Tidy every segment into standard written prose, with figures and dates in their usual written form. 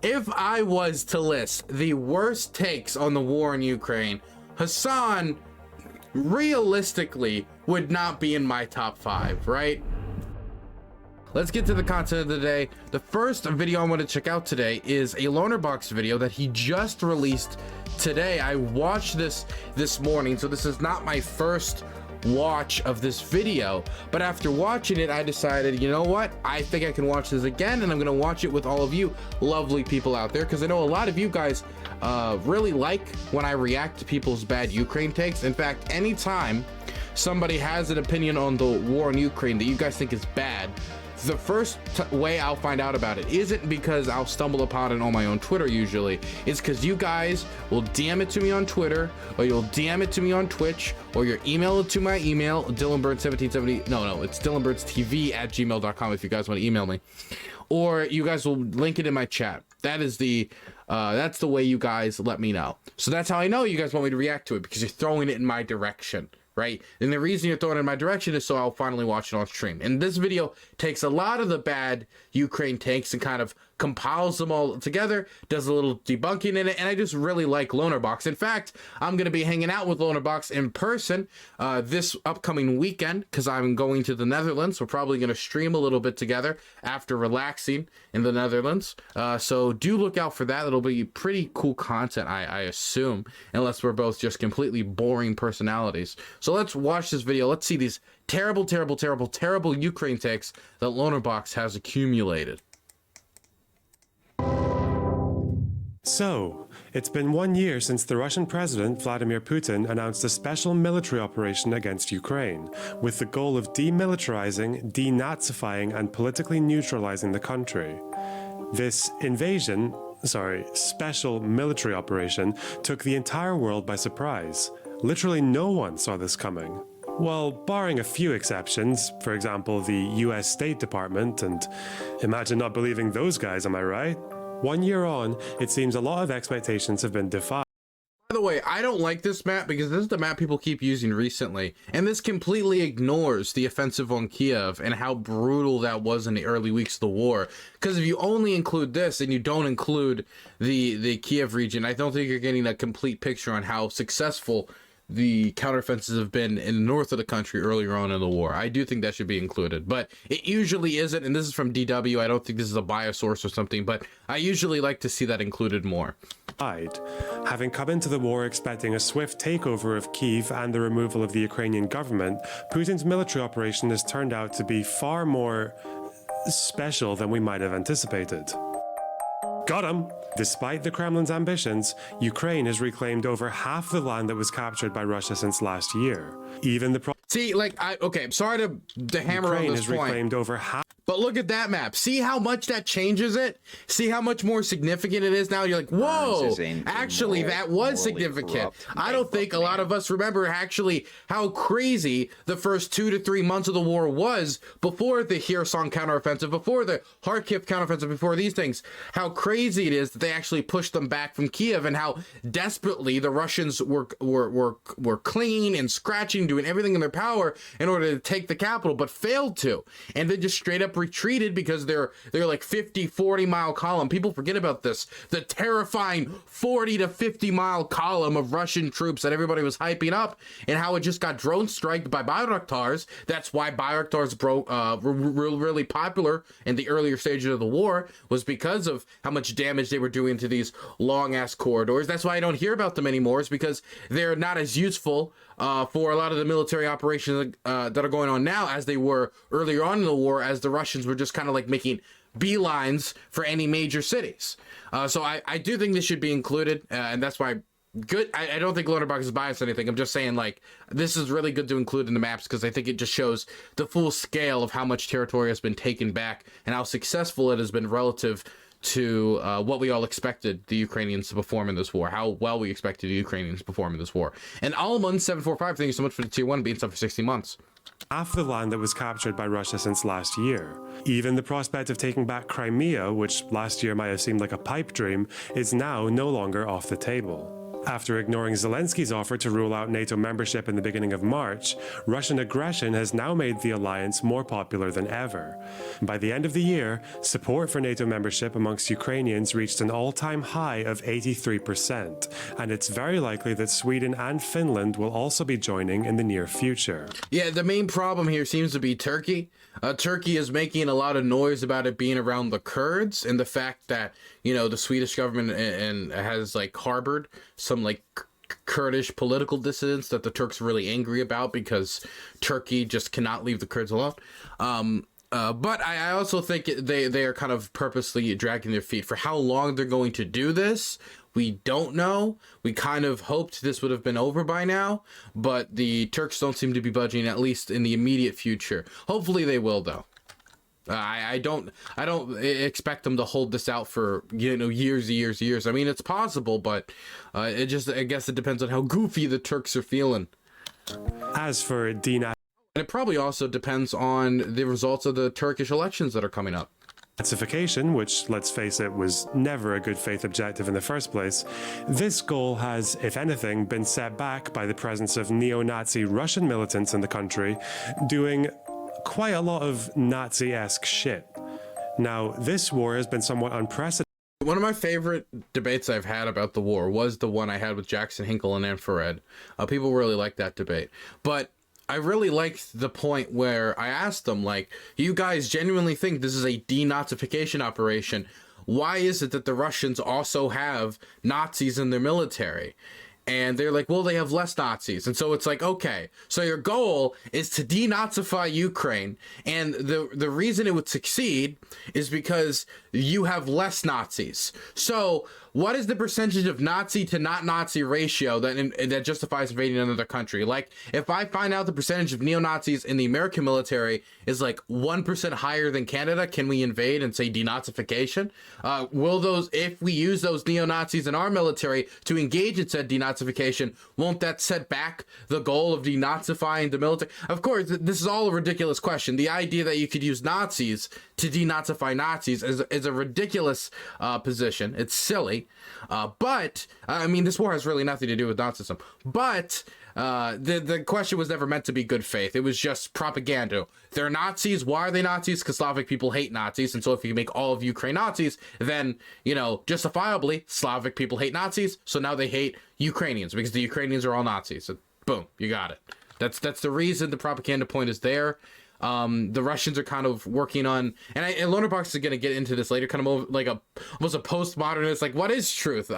If I was to list the worst takes on the war in Ukraine, Hassan realistically would not be in my top 5, right? Let's get to the content of the day. The first video I want to check out today is a Lonerbox video that he just released today. I watched this morning, so this is not my first watch of this video, but after watching it I decided, you know what, I think I can watch this again, and I'm gonna watch it with all of you lovely people out there, because I know a lot of you guys really like when I react to people's bad Ukraine takes. In fact, anytime somebody has an opinion on the war in Ukraine that you guys think is bad, the first way I'll find out about it isn't because I'll stumble upon it on my own Twitter usually. It's because you guys will DM it to me on Twitter, or you'll DM it to me on Twitch, or you'll email it to my email, DylanBurns1770. No, it's DylanBurnsTV@gmail.com if you guys want to email me. Or you guys will link it in my chat. That is that's the way you guys let me know. So that's how I know you guys want me to react to it, because you're throwing it in my direction. Right? And the reason you're throwing it in my direction is so I'll finally watch it on stream. And this video takes a lot of the bad Ukraine takes and kind of compiles them all together, does a little debunking in it, and I just really like Lonerbox. In fact, I'm going to be hanging out with Lonerbox in person this upcoming weekend, because I'm going to the Netherlands. We're probably going to stream a little bit together after relaxing in the Netherlands. So do look out for that. It'll be pretty cool content, I assume, unless we're both just completely boring personalities. So let's watch this video. Let's see these terrible Ukraine takes that Lonerbox has accumulated. So, it's been 1 year since the Russian President Vladimir Putin announced a special military operation against Ukraine, with the goal of demilitarizing, denazifying, and politically neutralizing the country. This special military operation took the entire world by surprise. Literally no one saw this coming. Well, barring a few exceptions, for example the US State Department, and imagine not believing those guys, am I right? 1 year on, it seems a lot of expectations have been defied. By the way, I don't like this map because this is the map people keep using recently, and this completely ignores the offensive on Kiev and how brutal that was in the early weeks of the war. Because if you only include this and you don't include the Kiev region, I don't think you're getting a complete picture on how successful the counteroffensives have been in the north of the country earlier on in the war. I do think that should be included, but it usually isn't, and this is from DW. I don't think this is a bias source or something, but I usually like to see that included more. Having come into the war expecting a swift takeover of Kyiv and the removal of the Ukrainian government, Putin's military operation has turned out to be far more special than we might have anticipated. Got him! Despite the Kremlin's ambitions, Ukraine has reclaimed over half the land that was captured by Russia since last year. Even the I'm sorry to hammer Ukraine on this has point. Reclaimed over half. But look at that map. See how much that changes it? See how much more significant it is now? You're like, whoa, actually, that was significant. I don't think a lot of us remember actually how crazy the first 2 to 3 months of the war was before the Kherson counteroffensive, before the Kharkiv counteroffensive, before these things. How crazy it is that they actually pushed them back from Kiev, and how desperately the Russians were clinging and scratching, doing everything in their power in order to take the capital, but failed to. And then just straight up retreated because they're like 50-40 mile column. People forget about this. The terrifying 40 to 50 mile column of Russian troops that everybody was hyping up, and how it just got drone striked by Bayraktars. That's why Bayraktars were really popular in the earlier stages of the war, was because of how much damage they were doing to these long ass corridors. That's why I don't hear about them anymore, is because they're not as useful for a lot of the military operations that are going on now as they were earlier on in the war, as the Russians were just kind of like making beelines for any major cities. So I do think this should be included, and that's why I don't think Lonerbox is biased or anything. I'm just saying, like, this is really good to include in the maps, because I think it just shows the full scale of how much territory has been taken back and how successful it has been relative to what we all expected the Ukrainians to perform in this war, how well we expected the Ukrainians to perform in this war. And Almond745, thank you so much for the tier 1 being sub for 60 months. Half the land that was captured by Russia since last year. Even the prospect of taking back Crimea, which last year might have seemed like a pipe dream, is now no longer off the table. After ignoring Zelensky's offer to rule out NATO membership in the beginning of March, Russian aggression has now made the alliance more popular than ever. By the end of the year, support for NATO membership amongst Ukrainians reached an all-time high of 83%, and it's very likely that Sweden and Finland will also be joining in the near future. Yeah, the main problem here seems to be Turkey. Turkey is making a lot of noise about it being around the Kurds and the fact that, you know, the Swedish government and has like harbored some like Kurdish political dissidents that the Turks are really angry about because Turkey just cannot leave the Kurds alone. But I also think they are kind of purposely dragging their feet. For how long they're going to do this, we don't know. We kind of hoped this would have been over by now, but the Turks don't seem to be budging, at least in the immediate future. Hopefully they will, though. I don't expect them to hold this out for, you know, years. I mean, it's possible, but I guess it depends on how goofy the Turks are feeling. As for and it probably also depends on the results of the Turkish elections that are coming up. Nazification, which, let's face it, was never a good faith objective in the first place, this goal has, if anything, been set back by the presence of neo-Nazi Russian militants in the country doing quite a lot of Nazi-esque shit. Now, this war has been somewhat unprecedented. One of my favorite debates I've had about the war was the one I had with Jackson Hinkle and Infrared. People really liked that debate. But I really liked the point where I asked them, like, you guys genuinely think this is a denazification operation? Why is it that the Russians also have Nazis in their military? And they're like, well, they have less Nazis. And so it's like, okay, so your goal is to denazify Ukraine. And the reason it would succeed is because you have less Nazis. So what is the percentage of Nazi to not Nazi ratio that justifies invading another country? Like, if I find out the percentage of neo-Nazis in the American military is like 1% higher than Canada, can we invade and say denazification? If we use those neo-Nazis in our military to engage in said denazification, won't that set back the goal of denazifying the military? Of course, this is all a ridiculous question. The idea that you could use Nazis to denazify Nazis is a ridiculous position. It's silly. But I mean, this war has really nothing to do with Nazism. But the question was never meant to be good faith. It was just propaganda. They're Nazis. Why are they Nazis? Because Slavic people hate Nazis. And so if you make all of Ukraine Nazis, then, you know, justifiably, Slavic people hate Nazis. So now they hate Ukrainians because the Ukrainians are all Nazis. So, boom, you got it. That's the reason the propaganda point is there. The Russians are kind of working on, and Lonerbox is going to get into this later, kind of like almost a postmodernist, like, what is truth?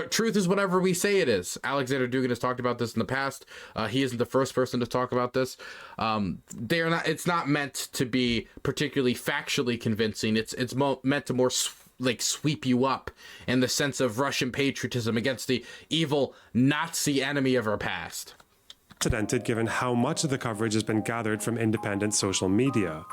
Truth is whatever we say it is. Alexander Dugin has talked about this in the past. He isn't the first person to talk about this. It's not meant to be particularly factually convincing. It's meant to more like sweep you up in the sense of Russian patriotism against the evil Nazi enemy of our past. Unprecedented given how much of the coverage has been gathered from independent social media.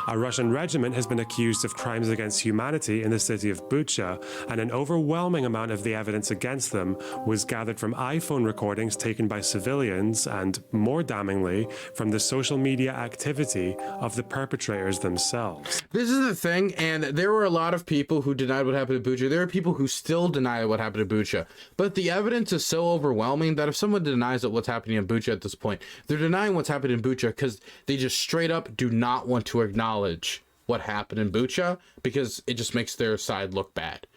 A Russian regiment has been accused of crimes against humanity in the city of Bucha, and an overwhelming amount of the evidence against them was gathered from iPhone recordings taken by civilians and, more damningly, from the social media activity of the perpetrators themselves. This is the thing, and there were a lot of people who denied what happened to Bucha. There are people who still deny what happened to Bucha, but the evidence is so overwhelming that if someone denies that what's happening in Bucha at this point, they're denying what's happened in Bucha because they just straight up do not want to acknowledge what happened in Bucha because it just makes their side look bad.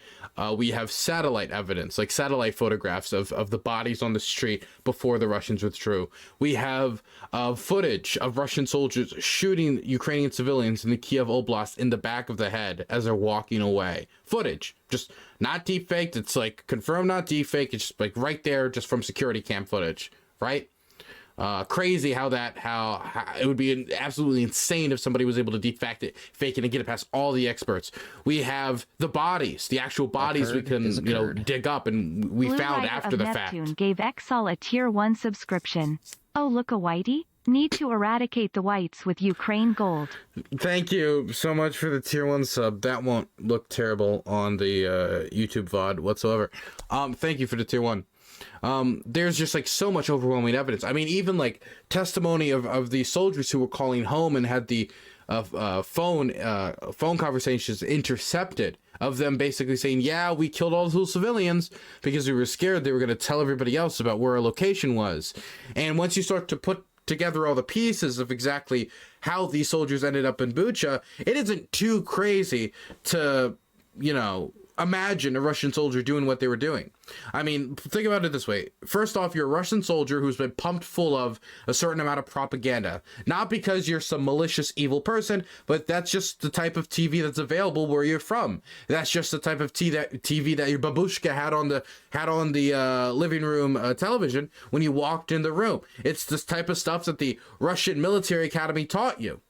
We have satellite evidence, like satellite photographs of the bodies on the street before the Russians withdrew. We have footage of Russian soldiers shooting Ukrainian civilians in the Kiev Oblast in the back of the head as they're walking away. Footage, just not deep faked. It's like confirmed, not deep fake. It's just like right there, just from security cam footage, right? Crazy how it would be absolutely insane if somebody was able to fake it and get it past all the experts. We have the bodies, the actual bodies we can, dig up, and we found after the fact. Neptune gave Exal a tier 1 subscription. Oh, look a whitey. Need to eradicate the whites with Ukraine gold. Thank you so much for the tier 1 sub. That won't look terrible on the YouTube VOD whatsoever. Thank you for the tier 1. There's just like so much overwhelming evidence. I mean, even like testimony of the soldiers who were calling home and had the phone conversations intercepted of them basically saying, yeah, we killed all those civilians because we were scared they were going to tell everybody else about where our location was. And once you start to put together all the pieces of exactly how these soldiers ended up in Bucha, it isn't too crazy to, imagine a Russian soldier doing what they were doing. I mean, think about it this way. First off, you're a Russian soldier who's been pumped full of a certain amount of propaganda. Not because you're some malicious, evil person, but that's just the type of TV that's available where you're from. That's just the type of TV that your babushka had on the living room television when you walked in the room. It's this type of stuff that the Russian military academy taught you.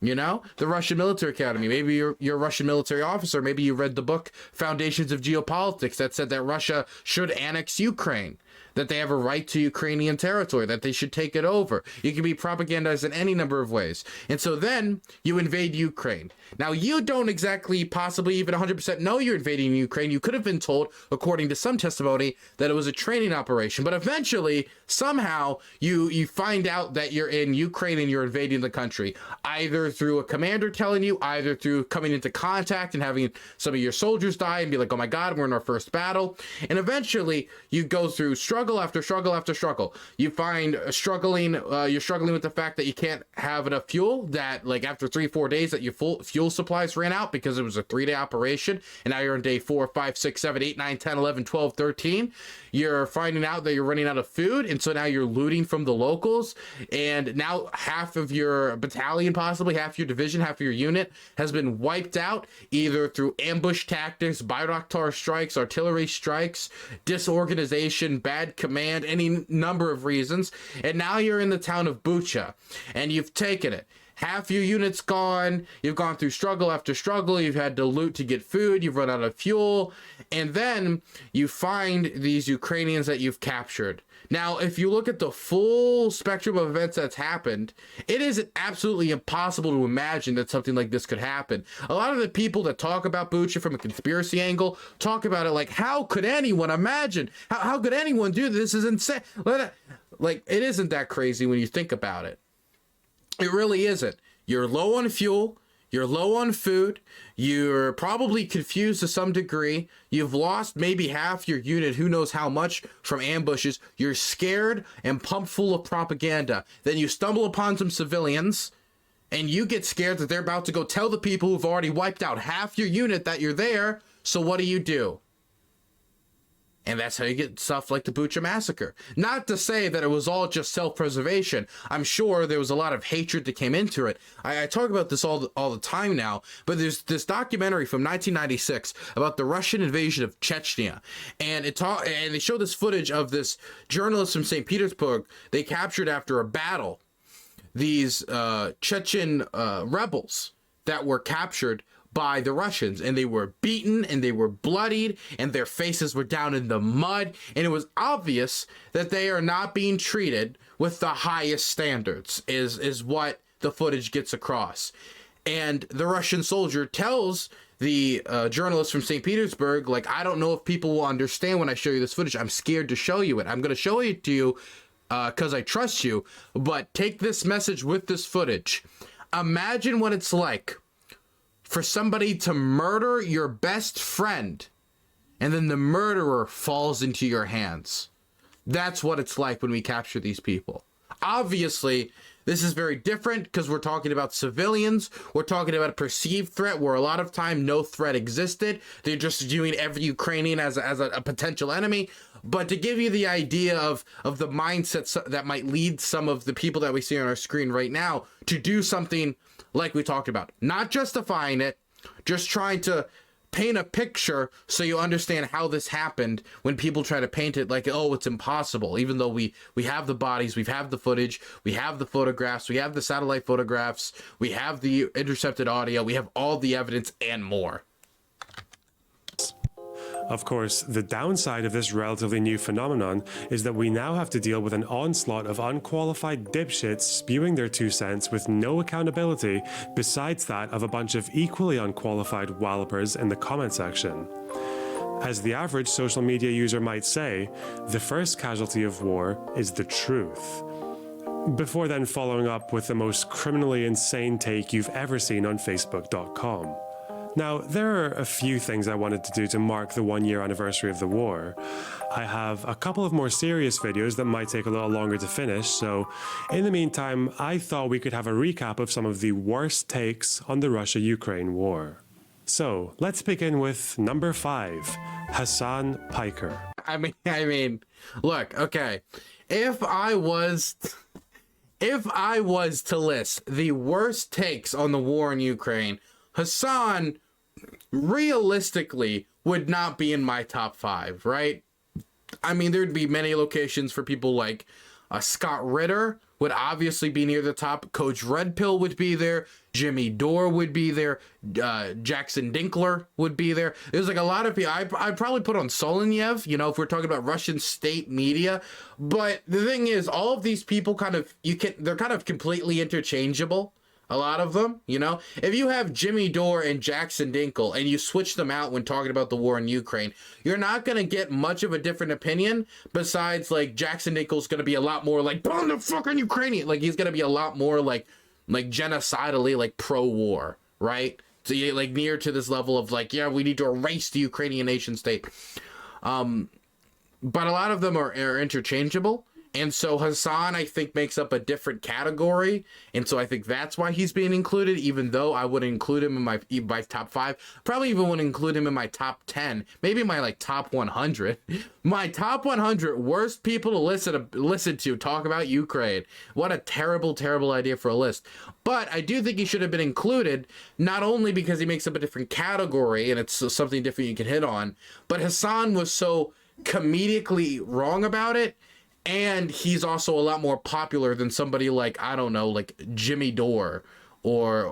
The Russian military academy. Maybe you're a Russian military officer. Maybe you read the book Foundations of Geopolitics that said that Russia should annex Ukraine, that they have a right to Ukrainian territory, that they should take it over. You can be propagandized in any number of ways. And so then you invade Ukraine. Now, you don't exactly possibly even 100% know you're invading Ukraine. You could have been told, according to some testimony, that it was a training operation. But eventually, somehow, you find out that you're in Ukraine and you're invading the country, either through a commander telling you, either through coming into contact and having some of your soldiers die and be like, oh my God, we're in our first battle. And eventually, you go through struggle after struggle after struggle. You find you're struggling with the fact that you can't have enough fuel, that like after 3-4 days that your fuel supplies ran out because it was a 3-day operation, and now you're on day 4, 5, 6, 7, 8, 9, 10, 11, 12, 13. You're finding out that you're running out of food, and so now you're looting from the locals, and now half of your battalion, possibly half your division, half of your unit has been wiped out, either through ambush tactics, Bayraktar strikes, artillery strikes, disorganization, bad command, any number of reasons. And now you're in the town of Bucha, and you've taken it. Half your unit's gone. You've gone through struggle after struggle. You've had to loot to get food. You've run out of fuel. And then you find these Ukrainians that you've captured. Now, if you look at the full spectrum of events that's happened, it is absolutely impossible to imagine that something like this could happen. A lot of the people that talk about Bucha from a conspiracy angle talk about it like, how could anyone imagine? How could anyone do this? This is insane. Like, it isn't that crazy when you think about it. It really isn't. You're low on fuel. You're low on food. You're probably confused to some degree. You've lost maybe half your unit, who knows how much, from ambushes. You're scared and pumped full of propaganda. Then you stumble upon some civilians, and you get scared that they're about to go tell the people who've already wiped out half your unit that you're there. So what do? And that's how you get stuff like the Bucha massacre. Not to say that it was all just self-preservation. I'm sure there was a lot of hatred that came into it. I talk about this all the time now, but there's this documentary from 1996 about the Russian invasion of Chechnya. And they show this footage of this journalist from St. Petersburg they captured after a battle. These Chechen rebels that were captured by the Russians, and they were beaten and they were bloodied and their faces were down in the mud, and it was obvious that they are not being treated with the highest standards is what the footage gets across. And the Russian soldier tells the journalist from St. Petersburg, like, I don't know if people will understand when I show you this footage. I'm scared to show you it. I'm going to show it to you because I trust you, but take this message with this footage. Imagine what it's like for somebody to murder your best friend, and then the murderer falls into your hands. That's what it's like when we capture these people. Obviously, this is very different because we're talking about civilians. We're talking about a perceived threat where a lot of time no threat existed. They're just viewing every Ukrainian as a potential enemy. But to give you the idea of the mindset that might lead some of the people that we see on our screen right now to do something like we talked about, not justifying it, just trying to paint a picture so you understand how this happened when people try to paint it like, oh, it's impossible, even though we have the bodies, we have the footage, we have the photographs, we have the satellite photographs, we have the intercepted audio, we have all the evidence and more. Of course, the downside of this relatively new phenomenon is that we now have to deal with an onslaught of unqualified dipshits spewing their 2 cents with no accountability besides that of a bunch of equally unqualified wallopers in the comment section. As the average social media user might say, the first casualty of war is the truth. before then following up with the most criminally insane take you've ever seen on Facebook.com. Now, there are a few things I wanted to do to mark the 1-year anniversary of the war. I have a couple of more serious videos that might take a little longer to finish, so in the meantime, I thought we could have a recap of some of the worst takes on the Russia-Ukraine war. So, let's begin with number 5, Hassan Piker. I mean, look, okay. If I was to list the worst takes on the war in Ukraine, Hassan realistically would not be in my top 5, right? I mean, there'd be many locations for people like Scott Ritter would obviously be near the top. Coach Red Pill would be there. Jimmy Dore would be there. Jackson Dinkler would be there. There's like a lot of people. I'd probably put on Solenyev, you know, if we're talking about Russian state media. But the thing is, all of these people they're kind of completely interchangeable. A lot of them, you know, if you have Jimmy Dore and Jackson Dinkle and you switch them out when talking about the war in Ukraine, you're not going to get much of a different opinion besides like Jackson Dinkle's going to be a lot more like, bomb the fucking Ukrainian. Like he's going to be a lot more like genocidally, like pro-war, right? So you're like near to this level of like, yeah, we need to erase the Ukrainian nation state. But a lot of them are interchangeable. And so Hassan, I think, makes up a different category. And so I think that's why he's being included, even though I wouldn't include him in my top 5. Probably even wouldn't include him in my top 10. Maybe my like top 100. My top 100 worst people to listen to talk about Ukraine. What a terrible, terrible idea for a list. But I do think he should have been included, not only because he makes up a different category and it's something different you can hit on, but Hassan was so comedically wrong about it. And he's also a lot more popular than somebody like, I don't know, like Jimmy Dore or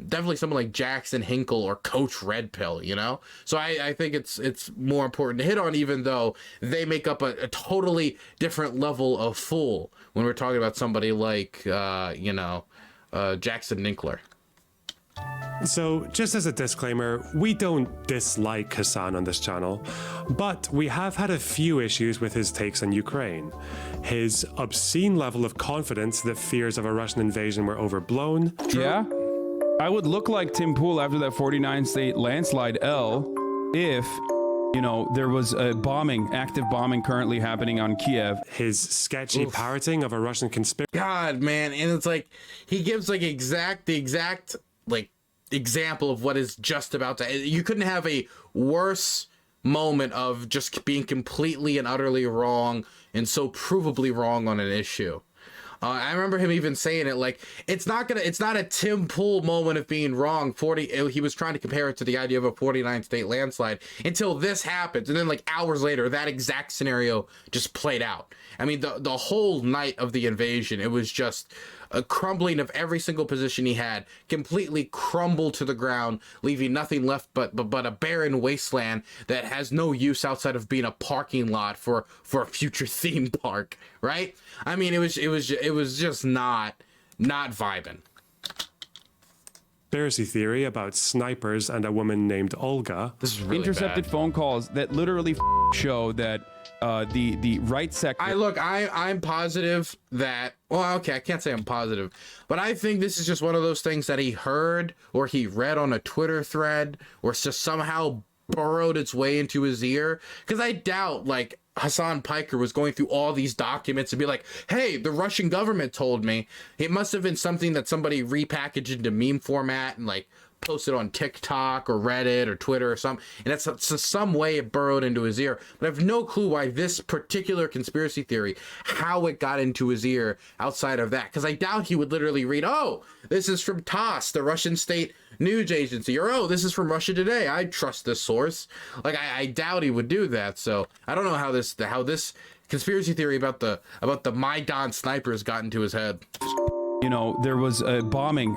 definitely someone like Jackson Hinkle or Coach Red Pill, you know? So I think it's more important to hit on, even though they make up a totally different level of fool when we're talking about somebody like, Jackson Dinkler. So, just as a disclaimer, we don't dislike Hassan on this channel, but we have had a few issues with his takes on Ukraine. His obscene level of confidence that fears of a Russian invasion were overblown. Yeah, I would look like Tim Pool after that 49-state landslide if, you know, there was a active bombing currently happening on Kiev. His sketchy parroting of a Russian conspiracy. God, man, and it's like, he gives like the exact like example of what is just about to. You couldn't have a worse moment of just being completely and utterly wrong and so provably wrong on an issue. I remember him even saying it like, it's not a Tim Pool moment of being wrong. He was trying to compare it to the idea of a 49-state landslide until this happens. And then like hours later, that exact scenario just played out. I mean, the whole night of the invasion, it was just a crumbling of every single position he had, completely crumbled to the ground, leaving nothing left but a barren wasteland that has no use outside of being a parking lot for a future theme park, right? I mean, it was just not vibing. Conspiracy theory about snipers and a woman named Olga. This is really Intercepted bad. phone calls that literally show that the right sector. I'm positive that, well, okay, I can't say I'm positive, but I think this is just one of those things that he heard or he read on a Twitter thread or it's just somehow burrowed its way into his ear. Because I doubt like Hassan Piker was going through all these documents and be like, hey, the Russian government told me. It must have been something that somebody repackaged into meme format and like posted on TikTok or Reddit or Twitter or something, and it's some way it burrowed into his ear. But I have no clue why this particular conspiracy theory, how it got into his ear outside of that, because I doubt he would literally read, oh, this is from TASS, the Russian state news agency, or oh, this is from Russia Today, I trust this source. Like I doubt he would do that. So I don't know how this conspiracy theory about the Maidan snipers got into his head. You know, there was a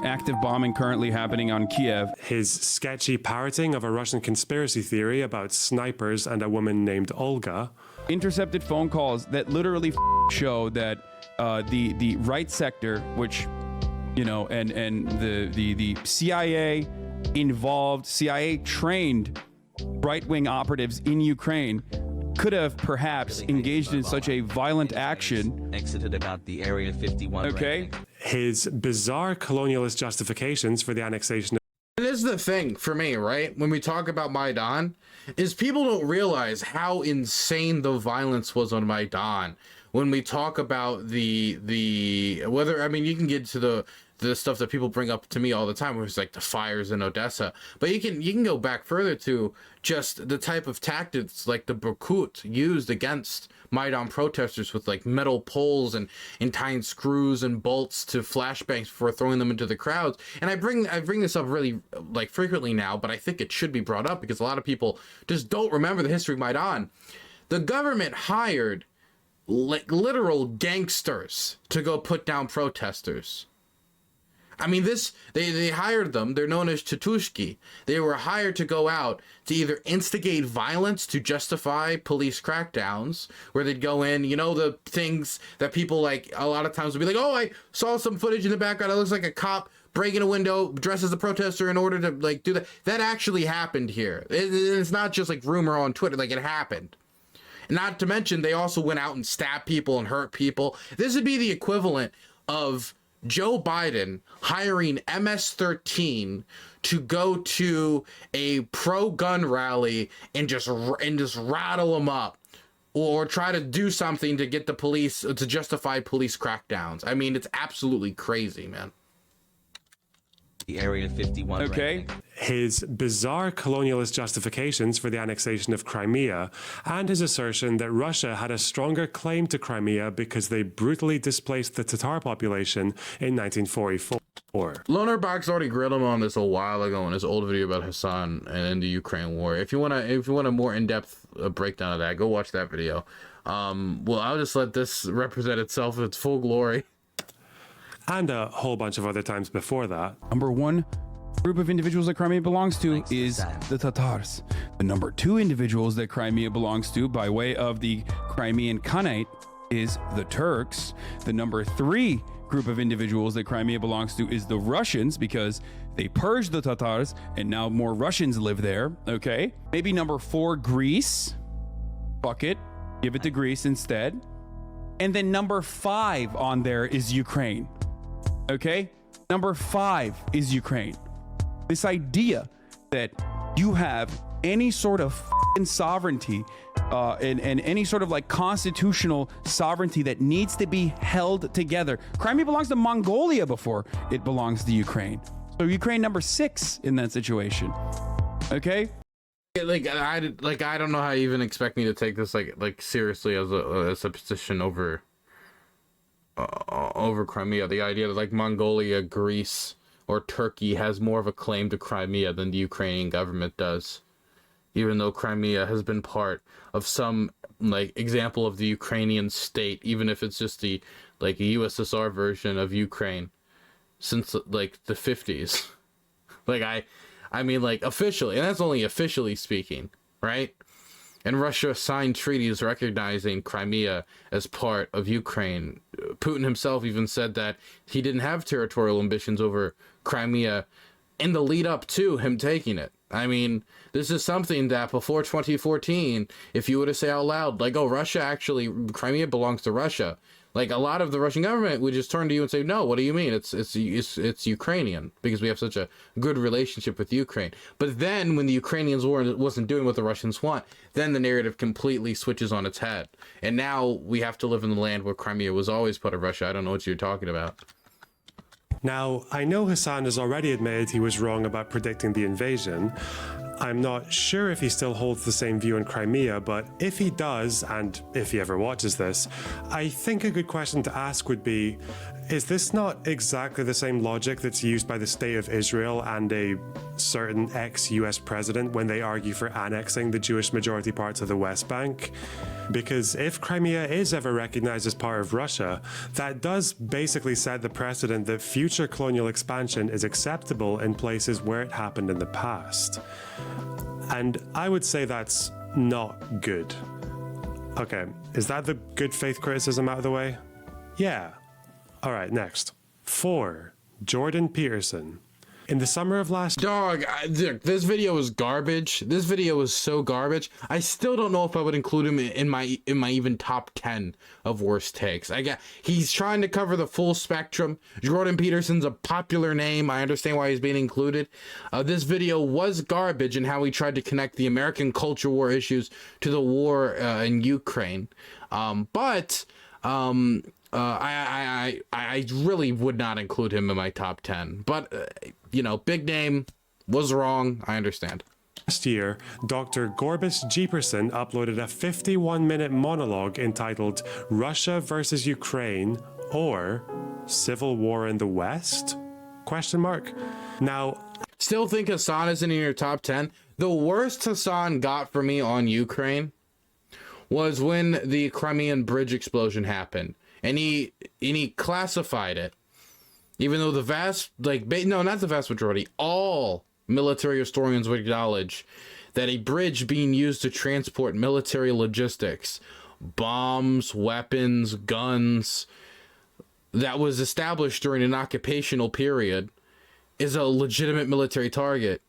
active bombing currently happening on Kiev. His sketchy parroting of a Russian conspiracy theory about snipers and a woman named Olga. Intercepted phone calls that literally show that the right sector, which, you know, and the CIA involved, CIA trained right-wing operatives in Ukraine could have perhaps engaged in such a violent action. Exited about the Area 51. Okay. His bizarre colonialist justifications for the annexation. And this is the thing for me, right? When we talk about Maidan, is people don't realize how insane the violence was on Maidan. When we talk about the whether, I mean, you can get to the stuff that people bring up to me all the time, where it's like the fires in Odessa, but you can go back further to just the type of tactics like the Berkut used against Maidan protesters with like metal poles and tying screws and bolts to flashbangs before throwing them into the crowds. And I bring this up really like frequently now, but I think it should be brought up because a lot of people just don't remember the history of Maidan. The government hired like literal gangsters to go put down protesters. I mean, they hired them. They're known as Tatushki. They were hired to go out to either instigate violence to justify police crackdowns, where they'd go in, you know, the things that people like a lot of times would be like, oh, I saw some footage in the background. It looks like a cop breaking a window, dressed as a protester in order to like do that. That actually happened here. It's not just like rumor on Twitter. Like, it happened. Not to mention, they also went out and stabbed people and hurt people. This would be the equivalent of Joe Biden hiring MS-13 to go to a pro-gun rally and just rattle them up, or try to do something to get the police to justify police crackdowns. I mean, it's absolutely crazy, man. The Area 51. Okay. His bizarre colonialist justifications for the annexation of Crimea, and his assertion that Russia had a stronger claim to Crimea because they brutally displaced the Tatar population in 1944. Lonerbox already grilled him on this a while ago in his old video about Hassan and the Ukraine war. If you want a more in-depth breakdown of that, go watch that video. Well, I'll just let this represent itself in its full glory. And a whole bunch of other times before that. Number one group of individuals that Crimea belongs to is the Tatars. The number two individuals that Crimea belongs to by way of the Crimean Khanate is the Turks. The number three group of individuals that Crimea belongs to is the Russians, because they purged the Tatars and now more Russians live there. Okay. Maybe number four, Greece. Fuck it. Give it to Greece instead. And then number five on there is Ukraine. Okay? Number five is Ukraine. This idea that you have any sort of sovereignty and any sort of like constitutional sovereignty that needs to be held together. Crimea belongs to Mongolia before it belongs to Ukraine. So Ukraine number six in that situation. Okay? I don't know how you even expect me to take this like seriously as a position over Crimea. The idea that like Mongolia, Greece, or Turkey has more of a claim to Crimea than the Ukrainian government does, even though Crimea has been part of some like example of the Ukrainian state, even if it's just the like USSR version of Ukraine since like the 50s. Like I mean like officially, and that's only officially speaking, right? And Russia signed treaties recognizing Crimea as part of Ukraine. Putin himself even said that he didn't have territorial ambitions over Crimea in the lead up to him taking it. I mean, this is something that before 2014, if you were to say out loud, like, oh, Russia actually, Crimea belongs to Russia, like a lot of the Russian government would just turn to you and say, no, what do you mean? It's Ukrainian, because we have such a good relationship with Ukraine. But then when the Ukrainians wasn't doing what the Russians want, then the narrative completely switches on its head. And now we have to live in the land where Crimea was always part of Russia. I don't know what you're talking about. Now, I know Hassan has already admitted he was wrong about predicting the invasion. I'm not sure if he still holds the same view in Crimea, but if he does, and if he ever watches this, I think a good question to ask would be, is this not exactly the same logic that's used by the State of Israel and a certain ex-US president when they argue for annexing the Jewish majority parts of the West Bank? Because if Crimea is ever recognized as part of Russia, that does basically set the precedent that future colonial expansion is acceptable in places where it happened in the past. And I would say that's not good. Okay, is that the good faith criticism out of the way? Yeah. All right, next. 4. Jordan Peterson. In the summer of last Dog, this video was garbage. This video was so garbage. I still don't know if I would include him in my even top 10 of worst takes. He's trying to cover the full spectrum. Jordan Peterson's a popular name. I understand why he's being included. This video was garbage in how he tried to connect the American culture war issues to the war in Ukraine. I really would not include him in my top 10, but you know, big name, was wrong. I understand. Last year, Dr. Gorbis Jeeperson uploaded a 51-minute monologue entitled Russia versus Ukraine or Civil War in the West? Question mark. Now, still think Hassan isn't in your top 10. The worst Hassan got for me on Ukraine was when the Crimean bridge explosion happened. And he classified it, even though the vast, not the vast majority, all military historians would acknowledge that a bridge being used to transport military logistics, bombs, weapons, guns, that was established during an occupational period is a legitimate military target.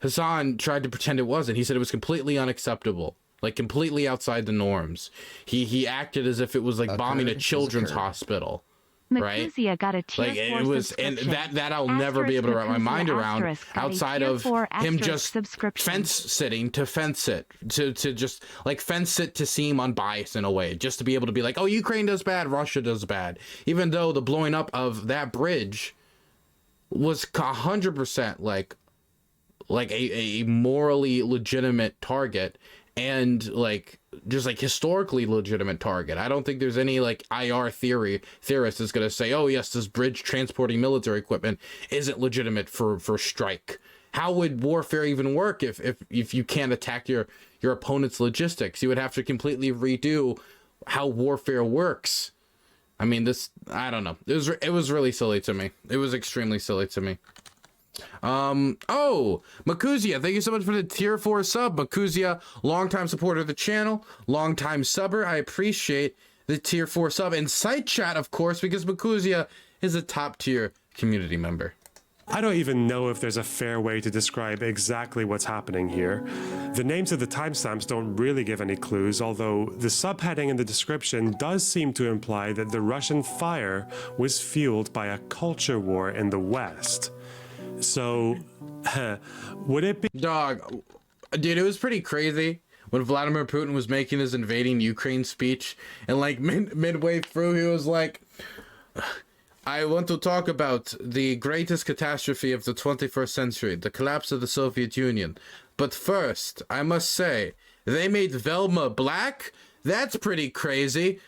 Hassan tried to pretend it wasn't. He said it was completely unacceptable. Like completely outside the norms. He acted as if it was like bombing a children's hospital, right? Got a tier like it was, and that I'll never be able to wrap my mind around outside of him just fence sitting to fence it to just like fence it to seem unbiased in a way, just to be able to be like, oh, Ukraine does bad, Russia does bad, even though the blowing up of that bridge was 100% like a morally legitimate target. And like just like historically legitimate target. I don't think there's any like IR theorist is going to say, oh yes, this bridge transporting military equipment isn't legitimate for strike. How would warfare even work if you can't attack your opponent's logistics? You would have to completely redo how warfare works. I mean, I don't know. It was really silly to me. It was extremely silly to me. Makuzia, thank you so much for the tier 4 sub. Makuzia, longtime supporter of the channel, longtime subber. I appreciate the tier 4 sub, and site chat, of course, because Makuzia is a top tier community member. I don't even know if there's a fair way to describe exactly what's happening here. The names of the timestamps don't really give any clues, although the subheading in the description does seem to imply that the Russian fire was fueled by a culture war in the West. So, would it be... Dog, dude, it was pretty crazy when Vladimir Putin was making his invading Ukraine speech, and like midway through he was like, I want to talk about the greatest catastrophe of the 21st century, the collapse of the Soviet Union. But first, I must say, they made Velma black? That's pretty crazy.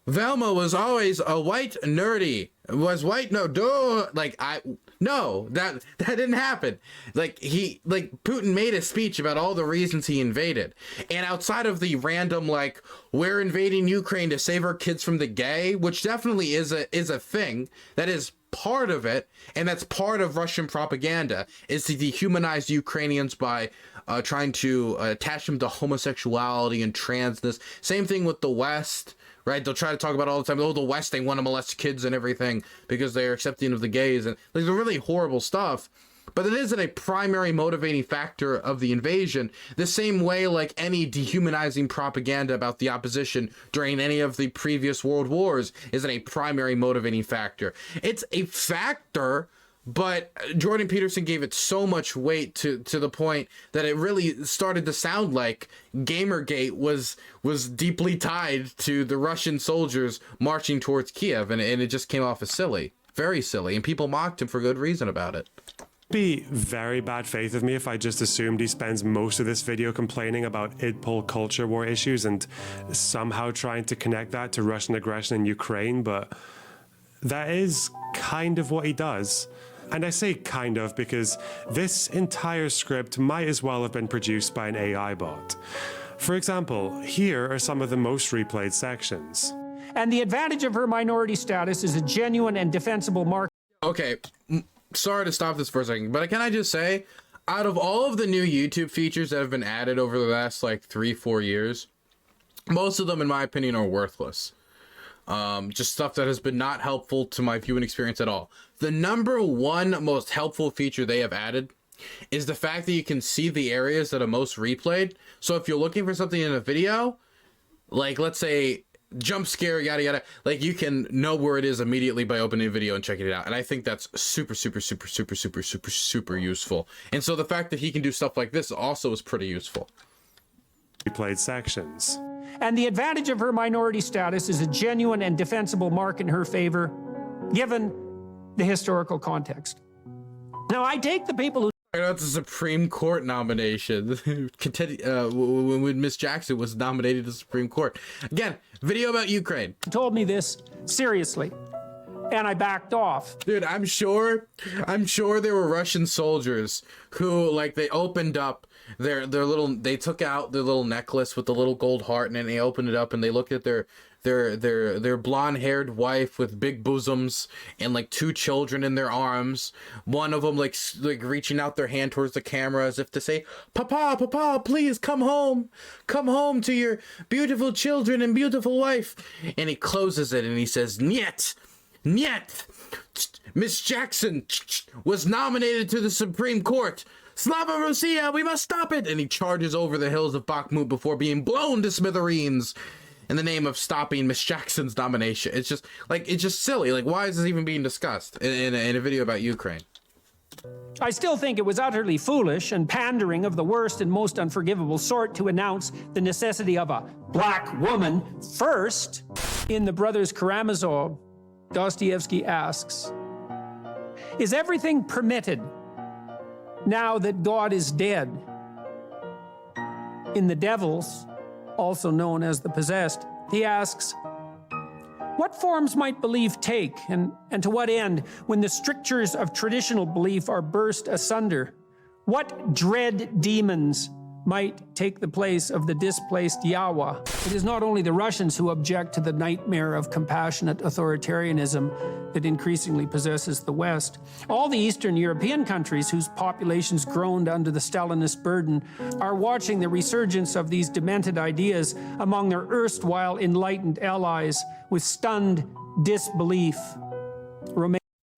Velma was always a white nerdy. Was white? No, that didn't happen. Putin made a speech about all the reasons he invaded. And outside of the random, we're invading Ukraine to save our kids from the gay, which definitely is a thing. That is part of it. And that's part of Russian propaganda, is to dehumanize Ukrainians by trying to attach them to homosexuality and transness. Same thing with the West. Right, they'll try to talk about all the time, oh, the West, they want to molest kids and everything because they're accepting of the gays, and the really horrible stuff. But it isn't a primary motivating factor of the invasion, the same way any dehumanizing propaganda about the opposition during any of the previous world wars isn't a primary motivating factor. It's a factor, but Jordan Peterson gave it so much weight to the point that it really started to sound like Gamergate was deeply tied to the Russian soldiers marching towards Kiev, and it just came off as silly, very silly, and people mocked him for good reason about it. Be very bad faith of me if I just assumed he spends most of this video complaining about Idpol culture war issues and somehow trying to connect that to Russian aggression in Ukraine, but that is kind of what he does. And I say kind of because this entire script might as well have been produced by an AI bot. For example, here are some of the most replayed sections. And the advantage of her minority status is a genuine and defensible mark. Okay, sorry to stop this for a second, but can I just say, out of all of the new YouTube features that have been added over the last 3-4 years, most of them, in my opinion, are worthless. Just stuff that has been not helpful to my viewing experience at all. the number one most helpful feature they have added is the fact that you can see the areas that are most replayed. So if you're looking for something in a video, like let's say jump scare, yada yada, like you can know where it is immediately by opening a video and checking it out. And I think that's super useful. And so the fact that he can do stuff like this also is pretty useful. Replayed sections. And the advantage of her minority status is a genuine and defensible mark in her favor, given the historical context. Now, I take the people who It's a Supreme Court nomination. When Miss Jackson was nominated to the Supreme Court. Again, video about Ukraine. told me this seriously, and I backed off. Dude, I'm sure there were Russian soldiers who, like, they opened up their little, they took out their little necklace with the little gold heart, and then they opened it up and they looked at their blonde-haired wife with big bosoms and like 2 children in their arms. One of them like reaching out their hand towards the camera as if to say, Papa, please come home to your beautiful children and beautiful wife. And he closes it and he says, Niet. Miss Jackson was nominated to the Supreme Court. Slava Russia, we must stop it. And he charges over the hills of Bakhmut before being blown to smithereens in the name of stopping Miss Jackson's nomination. It's just silly. Like, why is this even being discussed in a video about Ukraine? I still think it was utterly foolish and pandering of the worst and most unforgivable sort to announce the necessity of a black woman first. In The Brothers Karamazov, Dostoevsky asks, is everything permitted now that God is dead? In The Devils, also known as The Possessed, he asks, what forms might belief take, and to what end, when the strictures of traditional belief are burst asunder? What dread demons might take the place of the displaced Yahweh? It is not only the Russians who object to the nightmare of compassionate authoritarianism that increasingly possesses the West. All the Eastern European countries whose populations groaned under the Stalinist burden are watching the resurgence of these demented ideas among their erstwhile enlightened allies with stunned disbelief.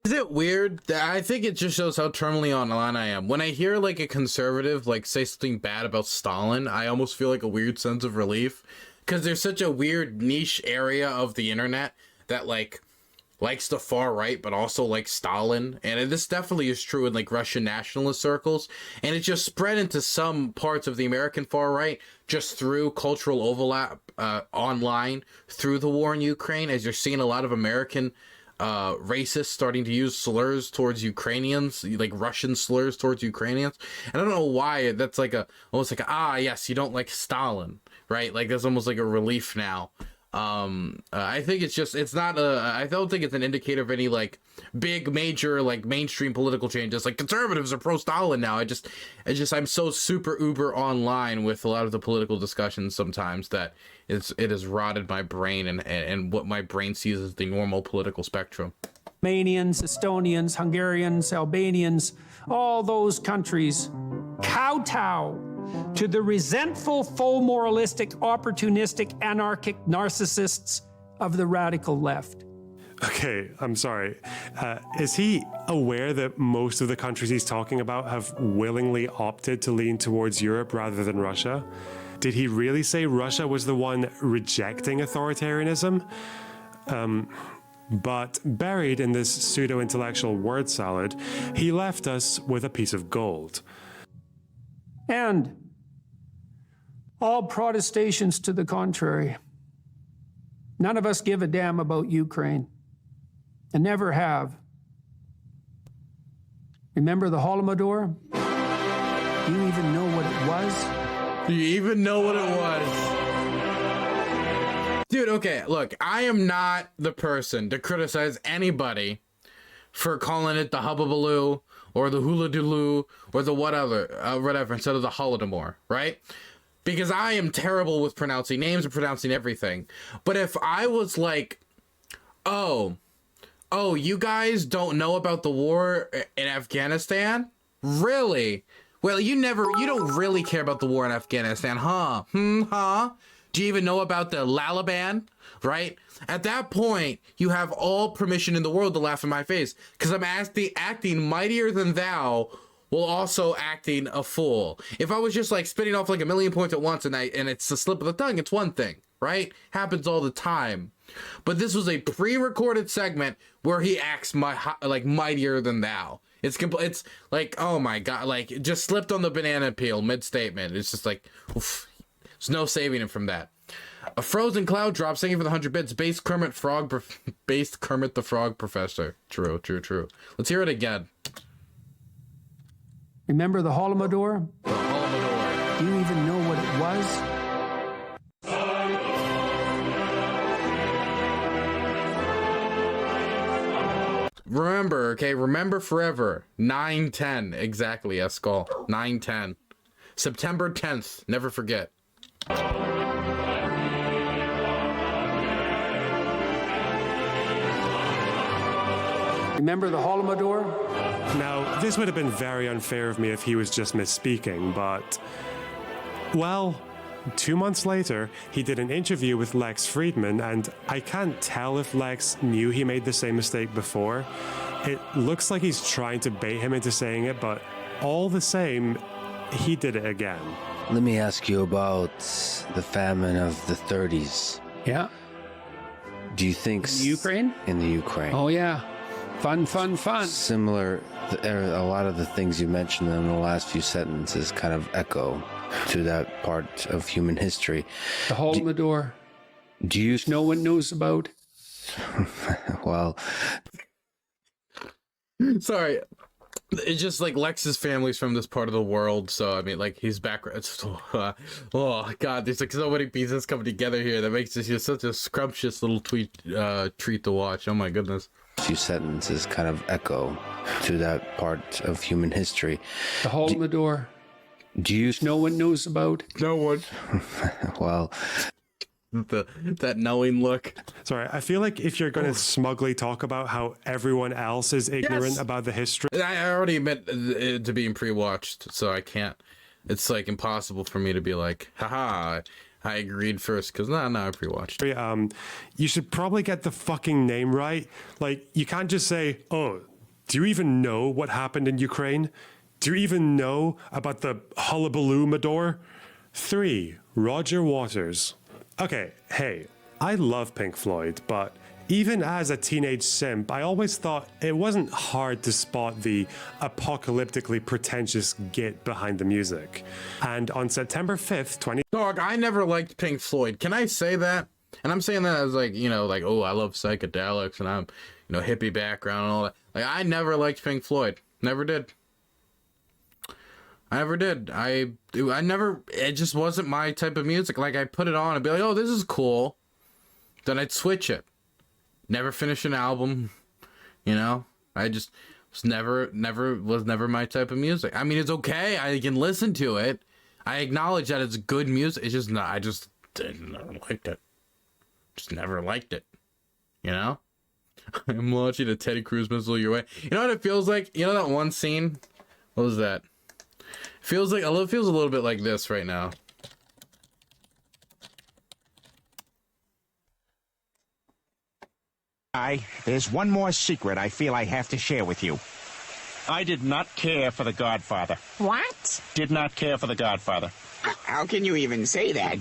Is it weird that I think it just shows how terminally online I am? When I hear like a conservative like say something bad about Stalin, I almost feel like a weird sense of relief, because there's such a weird niche area of the internet that like likes the far right but also likes Stalin, and this definitely is true in like Russian nationalist circles, and it just spread into some parts of the American far right just through cultural overlap online through the war in Ukraine, as you're seeing a lot of American racists starting to use slurs towards Ukrainians, like Russian slurs towards Ukrainians. And I don't know why that's like almost like yes, you don't like Stalin, right? Like that's almost like a relief now. I think I don't think it's an indicator of any like big major like mainstream political changes. Like conservatives are pro Stalin now. I'm so super uber online with a lot of the political discussions sometimes that it has rotted my brain and what my brain sees as the normal political spectrum. Romanians, Estonians, Hungarians, Albanians, all those countries kowtow to the resentful, faux moralistic, opportunistic, anarchic narcissists of the radical left. Okay, I'm sorry. Is he aware that most of the countries he's talking about have willingly opted to lean towards Europe rather than Russia? Did he really say Russia was the one rejecting authoritarianism? But buried in this pseudo-intellectual word salad, he left us with a piece of gold. And all protestations to the contrary. None of us give a damn about Ukraine, and never have. Remember the Holodomor? Do you even know what it was? Do you even know what it was? Dude, okay, look, I am not the person to criticize anybody for calling it the Hubbabaloo or the Hula Dulu or the whatever instead of the Holodomor, right? Because I am terrible with pronouncing names and pronouncing everything. But if I was like, oh, you guys don't know about the war in Afghanistan? Really? Well, you don't really care about the war in Afghanistan, huh? Do Do you even know about the Lalaban? Right? At that point, you have all permission in the world to laugh in my face, because I'm acting mightier than thou, while also acting a fool. If I was just like spitting off like a million points at once and it's a slip of the tongue, it's one thing, right? Happens all the time. But this was a pre-recorded segment where he acts like mightier than thou. It's like, oh my god, like just slipped on the banana peel mid-statement. It's just like, oof, there's no saving him from that. A frozen cloud drop. Thank you for the 100 bits. Based Kermit the Frog Professor. True. Let's hear it again. Remember the Holodomor? The Holodomor. Do you even know what it was? Remember, okay? Remember forever. 9/10. Exactly, Escall. 9/10. September 10th. Never forget. Remember the Holodomor? Now, this would have been very unfair of me if he was just misspeaking, but, well, 2 months later, he did an interview with Lex Friedman, and I can't tell if Lex knew he made the same mistake before. It looks like he's trying to bait him into saying it, but all the same, he did it again. Let me ask you about the famine of the 30s. Yeah. Do you think... Ukraine? In the Ukraine. Oh, yeah. Fun. Similar, a lot of the things you mentioned in the last few sentences kind of echo to that part of human history. The Holodomor. Do you... No one knows about. Well... Sorry. It's just like Lex's family's from this part of the world, so I mean, like his background. Oh god, there's like so many pieces coming together here that makes this just such a scrumptious little treat to watch. Oh my goodness. Few sentences kind of echo to that part of human history. The Holodomor. Do you... No one knows about. No one. Well... That knowing look. Sorry, I feel like if you're going to smugly talk about how everyone else is ignorant about the history... I already admit it to being pre-watched, so I can't... It's like impossible for me to be like, haha, I agreed first, because no, I pre-watched. You should probably get the fucking name right. Like, you can't just say, oh, do you even know what happened in Ukraine? Do you even know about the Hullabaloo Mador? 3. Roger Waters. Okay, hey, I love Pink Floyd, but even as a teenage simp, I always thought it wasn't hard to spot the apocalyptically pretentious git behind the music. And on September 5th, Dog, I never liked Pink Floyd. Can I say that? And I'm saying that as like, you know, like, oh, I love psychedelics and I'm, you know, hippie background and all that. Like, I never liked Pink Floyd. Never did. I never did. I never, it just wasn't my type of music. Like, I put it on and be like, oh, this is cool. Then I'd switch it. Never finish an album, you know? I just was never my type of music. I mean, it's okay. I can listen to it. I acknowledge that it's good music. It's just not, I just never liked it. Just never liked it, you know? I'm launching a Teddy Cruz missile your way. You know what it feels like? You know that one scene? What was that? Feels a little bit like this right now. There's one more secret I feel I have to share with you. I did not care for The Godfather. What? Did not care for The Godfather. How can you even say that, Dad?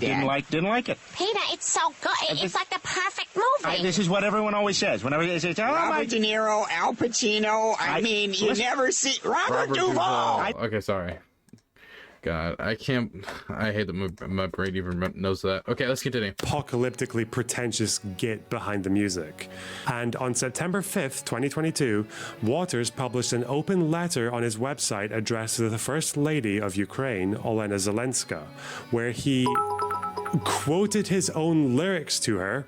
Didn't like it. Peter, it's so good. It's like the perfect movie. This is what everyone always says. Whenever they say, Robert De Niro, Al Pacino. I mean, you never see Robert Duvall. Okay, sorry. God, I hate that my brain even knows that. Okay, let's continue. Apocalyptically pretentious git behind the music. And on September 5th, 2022, Waters published an open letter on his website addressed to the First Lady of Ukraine, Olena Zelenska, where he quoted his own lyrics to her,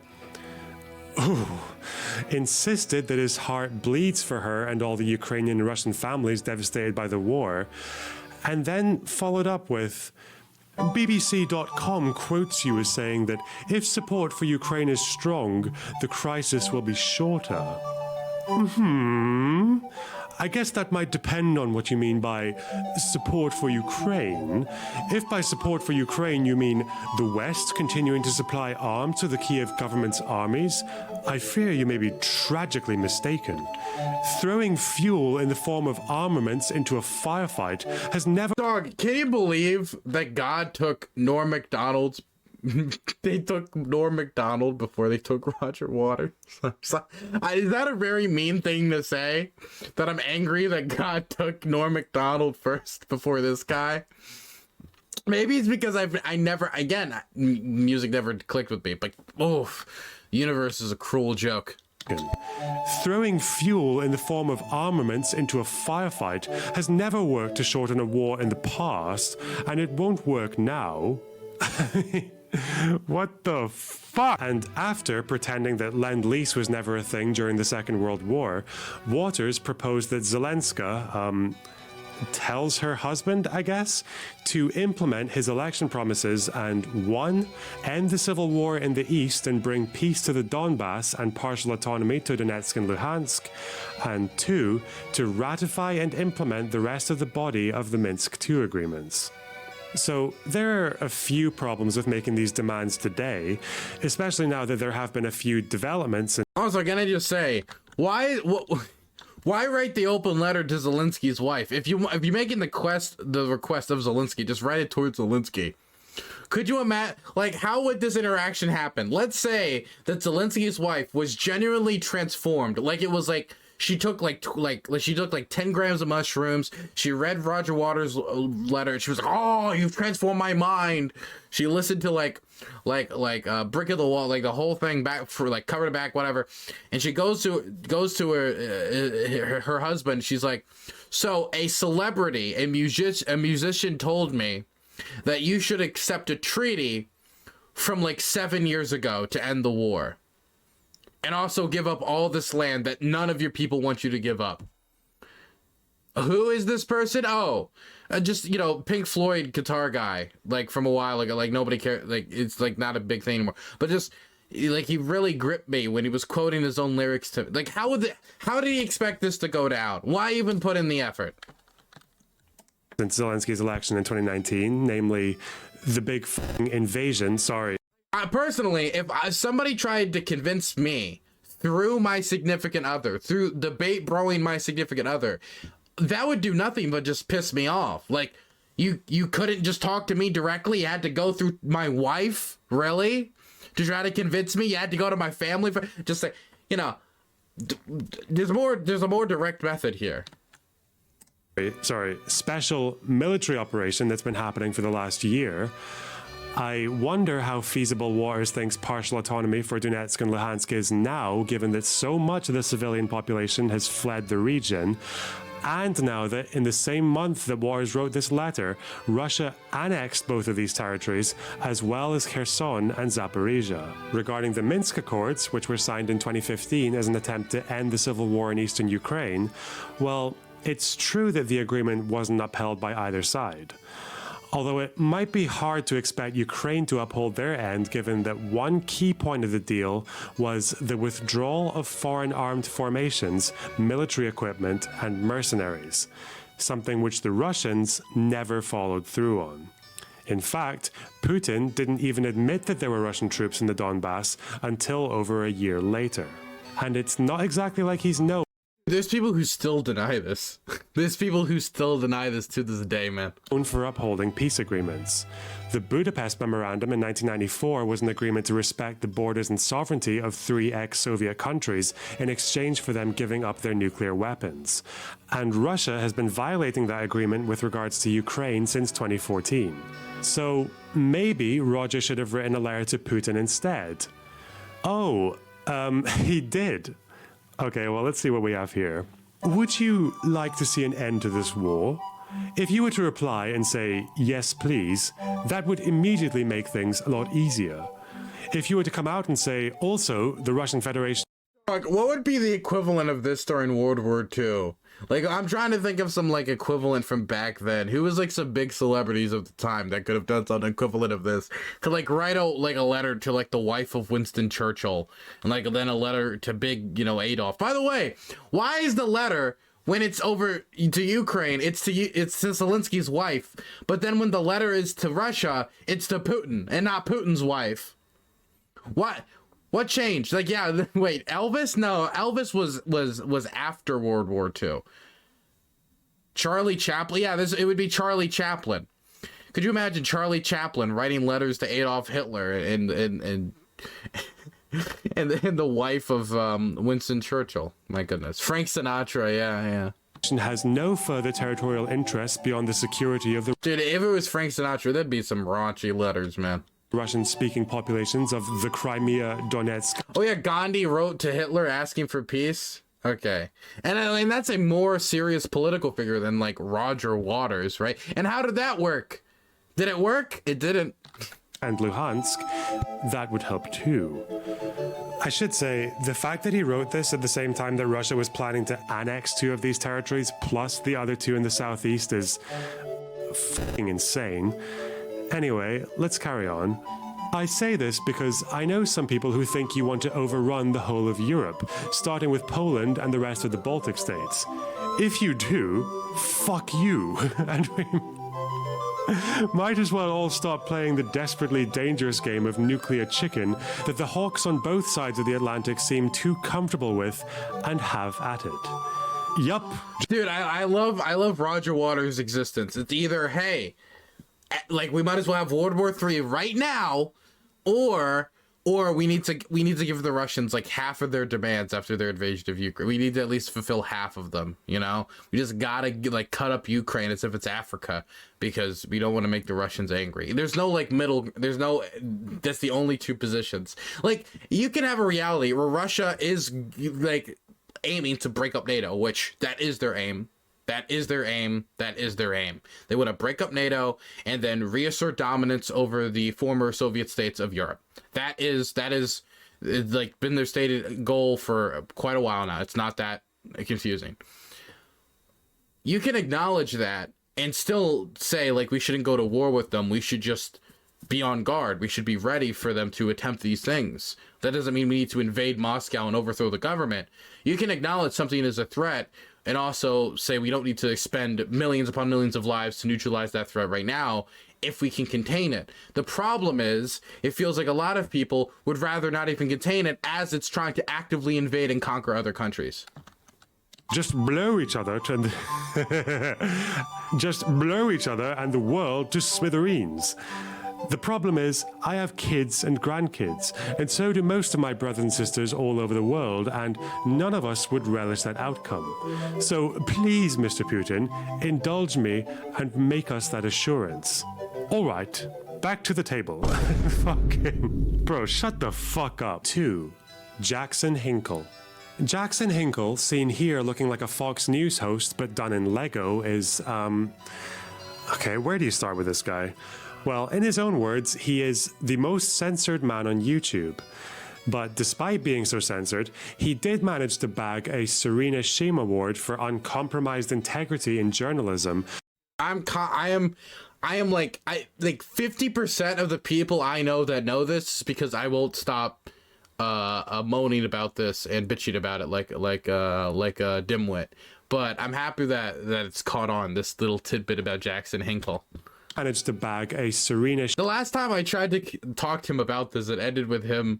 insisted that his heart bleeds for her and all the Ukrainian and Russian families devastated by the war, and then followed up with, BBC.com quotes you as saying that if support for Ukraine is strong, the crisis will be shorter. I guess that might depend on what you mean by support for Ukraine. If by support for Ukraine you mean the West continuing to supply arms to the Kiev government's armies, I fear you may be tragically mistaken. Throwing fuel in the form of armaments into a firefight has never... Dog, can you believe that God took Norm Macdonald's they took Norm Macdonald before they took Roger Waters? Is that a very mean thing to say? That I'm angry that God took Norm Macdonald first before this guy? Maybe it's because I never, again, music never clicked with me, but oof, the universe is a cruel joke. Throwing fuel in the form of armaments into a firefight has never worked to shorten a war in the past, and it won't work now. What the fuck? And after pretending that Lend-Lease was never a thing during the Second World War, Waters proposed that Zelenska, tells her husband, I guess, to implement his election promises and 1. End the civil war in the east and bring peace to the Donbass and partial autonomy to Donetsk and Luhansk, and 2. To ratify and implement the rest of the body of the Minsk II agreements. So there are a few problems with making these demands today, especially now that there have been a few developments. Also, can I just say, why write the open letter to Zelensky's wife? If you're making the request of Zelensky, just write it towards Zelensky. Could you imagine, like, how would this interaction happen? Let's say that Zelensky's wife was genuinely transformed, like it was like she took like 10 grams of mushrooms. She read Roger Waters' letter. And she was like, "Oh, you've transformed my mind." She listened to like Brick of the Wall, like the whole thing back for like cover to back, whatever. And she goes to her husband. She's like, "So a celebrity, a musician told me that you should accept a treaty from like 7 years ago to end the war. And also give up all this land that none of your people want you to give up." Who is this person? Oh, just, you know, Pink Floyd guitar guy, like from a while ago, like nobody cared, like it's like not a big thing anymore. But just like he really gripped me when he was quoting his own lyrics to, like, how did he expect this to go down? Why even put in the effort? Since Zelensky's election in 2019, namely the big invasion, Personally, if somebody tried to convince me through my significant other, through debate broing my significant other, that would do nothing but just piss me off. Like, you couldn't just talk to me directly. You had to go through my wife, really, to try to convince me. You had to go to my family for just like, you know, there's a more direct method here. Special military operation that's been happening for the last year. I wonder how feasible Waters thinks partial autonomy for Donetsk and Luhansk is now, given that so much of the civilian population has fled the region, and now that in the same month that Waters wrote this letter, Russia annexed both of these territories, as well as Kherson and Zaporizhia. Regarding the Minsk Accords, which were signed in 2015 as an attempt to end the civil war in eastern Ukraine, well, it's true that the agreement wasn't upheld by either side. Although it might be hard to expect Ukraine to uphold their end, given that one key point of the deal was the withdrawal of foreign armed formations, military equipment, and mercenaries, something which the Russians never followed through on. In fact, Putin didn't even admit that there were Russian troops in the Donbass until over a year later. And it's not exactly like he's known. There's people who still deny this. There's people who still deny this to this day, man. For upholding peace agreements. The Budapest Memorandum in 1994 was an agreement to respect the borders and sovereignty of 3 ex-Soviet countries in exchange for them giving up their nuclear weapons. And Russia has been violating that agreement with regards to Ukraine since 2014. So maybe Roger should have written a letter to Putin instead. Oh, he did. Okay, well, let's see what we have here. Would you like to see an end to this war? If you were to reply and say, yes, please, that would immediately make things a lot easier. If you were to come out and say, also, the Russian Federation... Like, what would be the equivalent of this during World War II? Like, I'm trying to think of some, like, equivalent from back then. Who was, like, some big celebrities of the time that could have done something equivalent of this? To, like, write a letter to, like, the wife of Winston Churchill. And, like, then a letter to big, you know, Adolf. By the way, why is the letter when it's over to Ukraine, it's to Zelensky's wife. But then when the letter is to Russia, it's to Putin and not Putin's wife. What changed? Like, yeah, wait, Elvis? No, Elvis was after World War II. Charlie Chaplin? Yeah, it would be Charlie Chaplin. Could you imagine Charlie Chaplin writing letters to Adolf Hitler and the wife of Winston Churchill? My goodness. Frank Sinatra, yeah. Has no further territorial interest beyond the security of the... Dude, if it was Frank Sinatra, that'd be some raunchy letters, man. Russian-speaking populations of the Crimea, Donetsk. Oh yeah, Gandhi wrote to Hitler asking for peace. Okay, and I mean that's a more serious political figure than like Roger Waters, right? And how did that work? Did it work? It didn't. And Luhansk, that would help too. I should say, the fact that he wrote this at the same time that Russia was planning to annex 2 of these territories, plus the other 2 in the southeast, is fucking insane. Anyway, let's carry on. I say this because I know some people who think you want to overrun the whole of Europe, starting with Poland and the rest of the Baltic states. If you do, fuck you. And we might as well all stop playing the desperately dangerous game of nuclear chicken that the hawks on both sides of the Atlantic seem too comfortable with, and have at it. Yup. Dude, I love Roger Waters' existence. It's either, hey, like we might as well have World War III right now, or we need to give the Russians like half of their demands after their invasion of Ukraine. We need to at least fulfill half of them, you know? We just gotta like cut up Ukraine as if it's Africa because we don't want to make the Russians angry. There's no like that's the only 2 positions. Like you can have a reality where Russia is like aiming to break up NATO, which that is their aim. That is their aim. They want to break up NATO and then reassert dominance over the former Soviet states of Europe. That is like been their stated goal for quite a while now. It's not that confusing. You can acknowledge that and still say like we shouldn't go to war with them. We should just be on guard. We should be ready for them to attempt these things. That doesn't mean we need to invade Moscow and overthrow the government. You can acknowledge something is a threat and also say we don't need to expend millions upon millions of lives to neutralize that threat right now if we can contain it. The problem is, it feels like a lot of people would rather not even contain it as it's trying to actively invade and conquer other countries. Just blow each other and the world to smithereens. The problem is, I have kids and grandkids, and so do most of my brothers and sisters all over the world, and none of us would relish that outcome. So please, Mr. Putin, indulge me and make us that assurance. All right, back to the table. Fucking... Bro, shut the fuck up. 2. Jackson Hinkle. Jackson Hinkle, seen here looking like a Fox News host, but done in Lego, is, Okay, where do you start with this guy? Well, in his own words, he is the most censored man on YouTube. But despite being so censored, he did manage to bag a Serena Shim Award for uncompromised integrity in journalism. I am like 50% of the people I know that know this is because I won't stop moaning about this and bitching about it like a dimwit. But I'm happy that it's caught on, this little tidbit about Jackson Hinkle. Managed to bag a Serena. The last time I tried to talk to him about this, it ended with him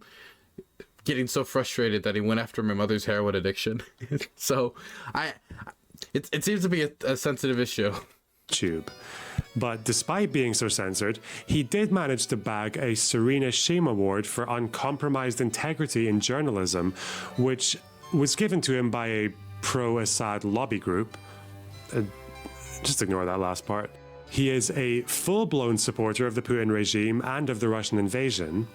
getting so frustrated that he went after my mother's heroin addiction. So it seems to be a sensitive issue. But despite being so censored, he did manage to bag a Serena Shim Award for uncompromised integrity in journalism, which was given to him by a pro-Assad lobby group. Just ignore that last part. He is a full-blown supporter of the Putin regime and of the Russian invasion.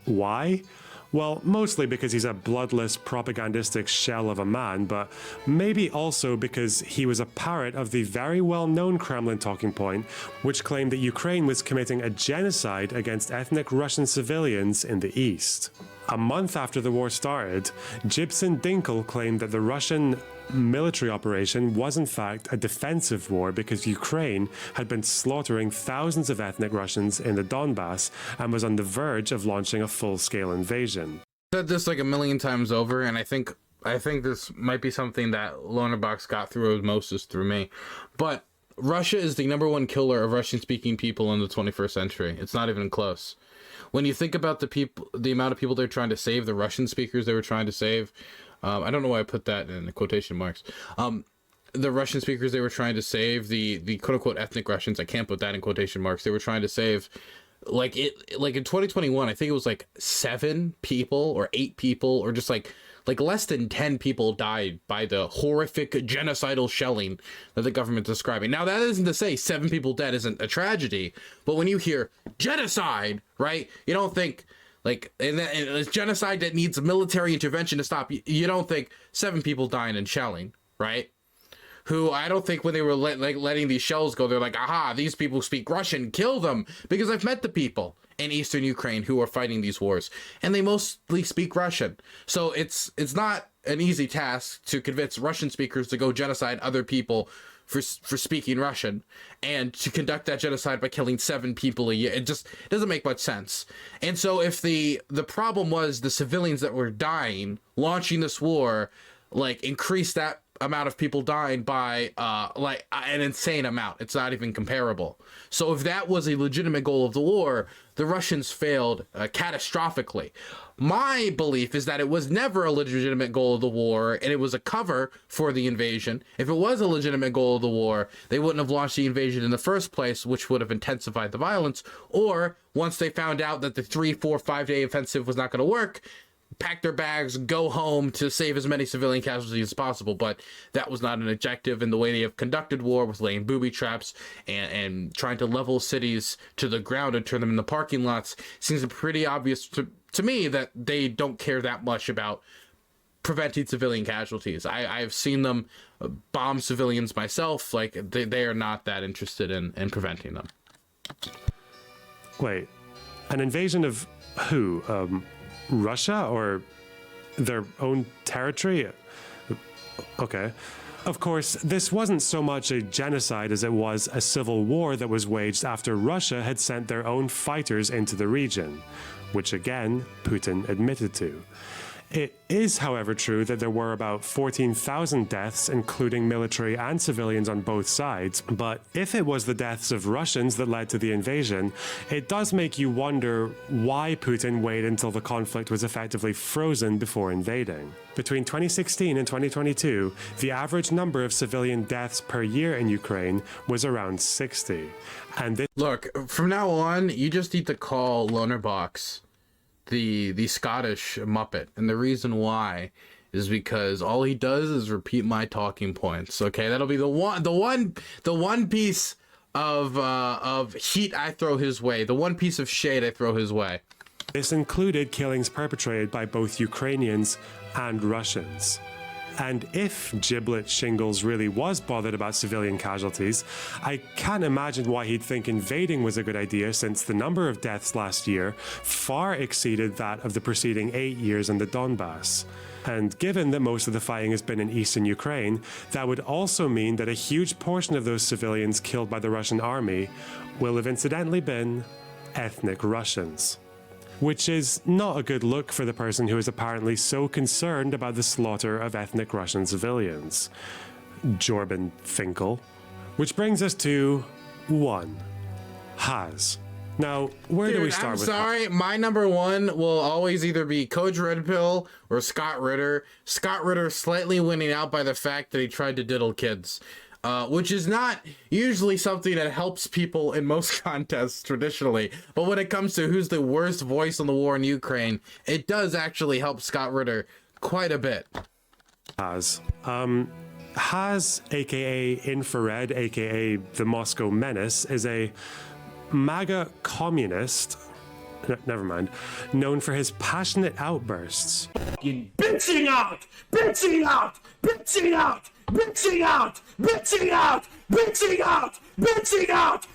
Why? Well, mostly because he's a bloodless, propagandistic shell of a man, but maybe also because he was a parrot of the very well-known Kremlin talking point, which claimed that Ukraine was committing a genocide against ethnic Russian civilians in the east. A month after the war started, Gibson Dinkel claimed that the Russian military operation was in fact a defensive war because Ukraine had been slaughtering thousands of ethnic Russians in the Donbass and was on the verge of launching a full-scale invasion. I've said this like a million times over, and I think I think this might be something that Lonerbox got through osmosis through me. But Russia is the #1 killer of Russian-speaking people in the 21st century. It's not even close. When you think about the amount of people they're trying to save, the Russian speakers they were trying to save, I don't know why I put that in the quotation marks. The Russian speakers they were trying to save, the quote-unquote ethnic Russians, I can't put that in quotation marks, they were trying to save, like in 2021, I think it was like 7 people or 8 people, or just like less than 10 people died by the horrific genocidal shelling that the government's describing. Now, that isn't to say 7 people dead isn't a tragedy, but when you hear genocide, right, you don't think, like, and it's genocide that needs military intervention to stop. You don't think 7 people dying in shelling, right? Who I don't think when they were letting these shells go, they're like, aha, these people speak Russian, kill them. Because I've met the people in eastern Ukraine who are fighting these wars, and they mostly speak Russian. So it's not an easy task to convince Russian speakers to go genocide other people for speaking Russian, and to conduct that genocide by killing 7 people a year. It just doesn't make much sense. And so if the problem was the civilians that were dying, launching this war, like, increased that amount of people dying by like an insane amount. It's not even comparable. So if that was a legitimate goal of the war, the Russians failed catastrophically. My belief is that it was never a legitimate goal of the war, and it was a cover for the invasion. If it was a legitimate goal of the war, they wouldn't have launched the invasion in the first place, which would have intensified the violence. Or once they found out that the 3, 4, 5-day offensive was not going to work, pack their bags, go home to save as many civilian casualties as possible. But that was not an objective, and the way they have conducted war with laying booby traps and trying to level cities to the ground and turn them into parking lots seems pretty obvious to me that they don't care that much about preventing civilian casualties. I've seen them bomb civilians myself. Like, they are not that interested in preventing them. Wait, an invasion of who? Russia or their own territory? Okay. Of course, this wasn't so much a genocide as it was a civil war that was waged after Russia had sent their own fighters into the region, which again, Putin admitted to. It is, however, true that there were about 14,000 deaths, including military and civilians on both sides. But if it was the deaths of Russians that led to the invasion, it does make you wonder why Putin waited until the conflict was effectively frozen before invading. Between 2016 and 2022, the average number of civilian deaths per year in Ukraine was around 60. And this— Look, from now on, you just need to call Lonerbox the Scottish Muppet, and the reason why is because all he does is repeat my talking points. Okay, that'll be the one piece of heat I throw his way, the one piece of shade I throw his way. This included killings perpetrated by both Ukrainians and Russians. And if Giblet Shingles really was bothered about civilian casualties, I can't imagine why he'd think invading was a good idea, since the number of deaths last year far exceeded that of the preceding 8 years in the Donbass. And given that most of the fighting has been in eastern Ukraine, that would also mean that a huge portion of those civilians killed by the Russian army will have incidentally been ethnic Russians. Which is not a good look for the person who is apparently so concerned about the slaughter of ethnic Russian civilians. Jorben Finkel. Which brings us to 1. Haz. Now, where do we start with? I'm sorry, my #1 will always either be Coach Red Pill or Scott Ritter. Scott Ritter slightly winning out by the fact that he tried to diddle kids. Which is not usually something that helps people in most contests traditionally. But when it comes to who's the worst voice on the war in Ukraine, it does actually help Scott Ritter quite a bit. Haz, aka Infrared, aka the Moscow Menace, is a MAGA communist, never mind, known for his passionate outbursts. Bitching out! Bitching out! Bitching out! Bitching out! Bitching out! Bitching out! Bitching out!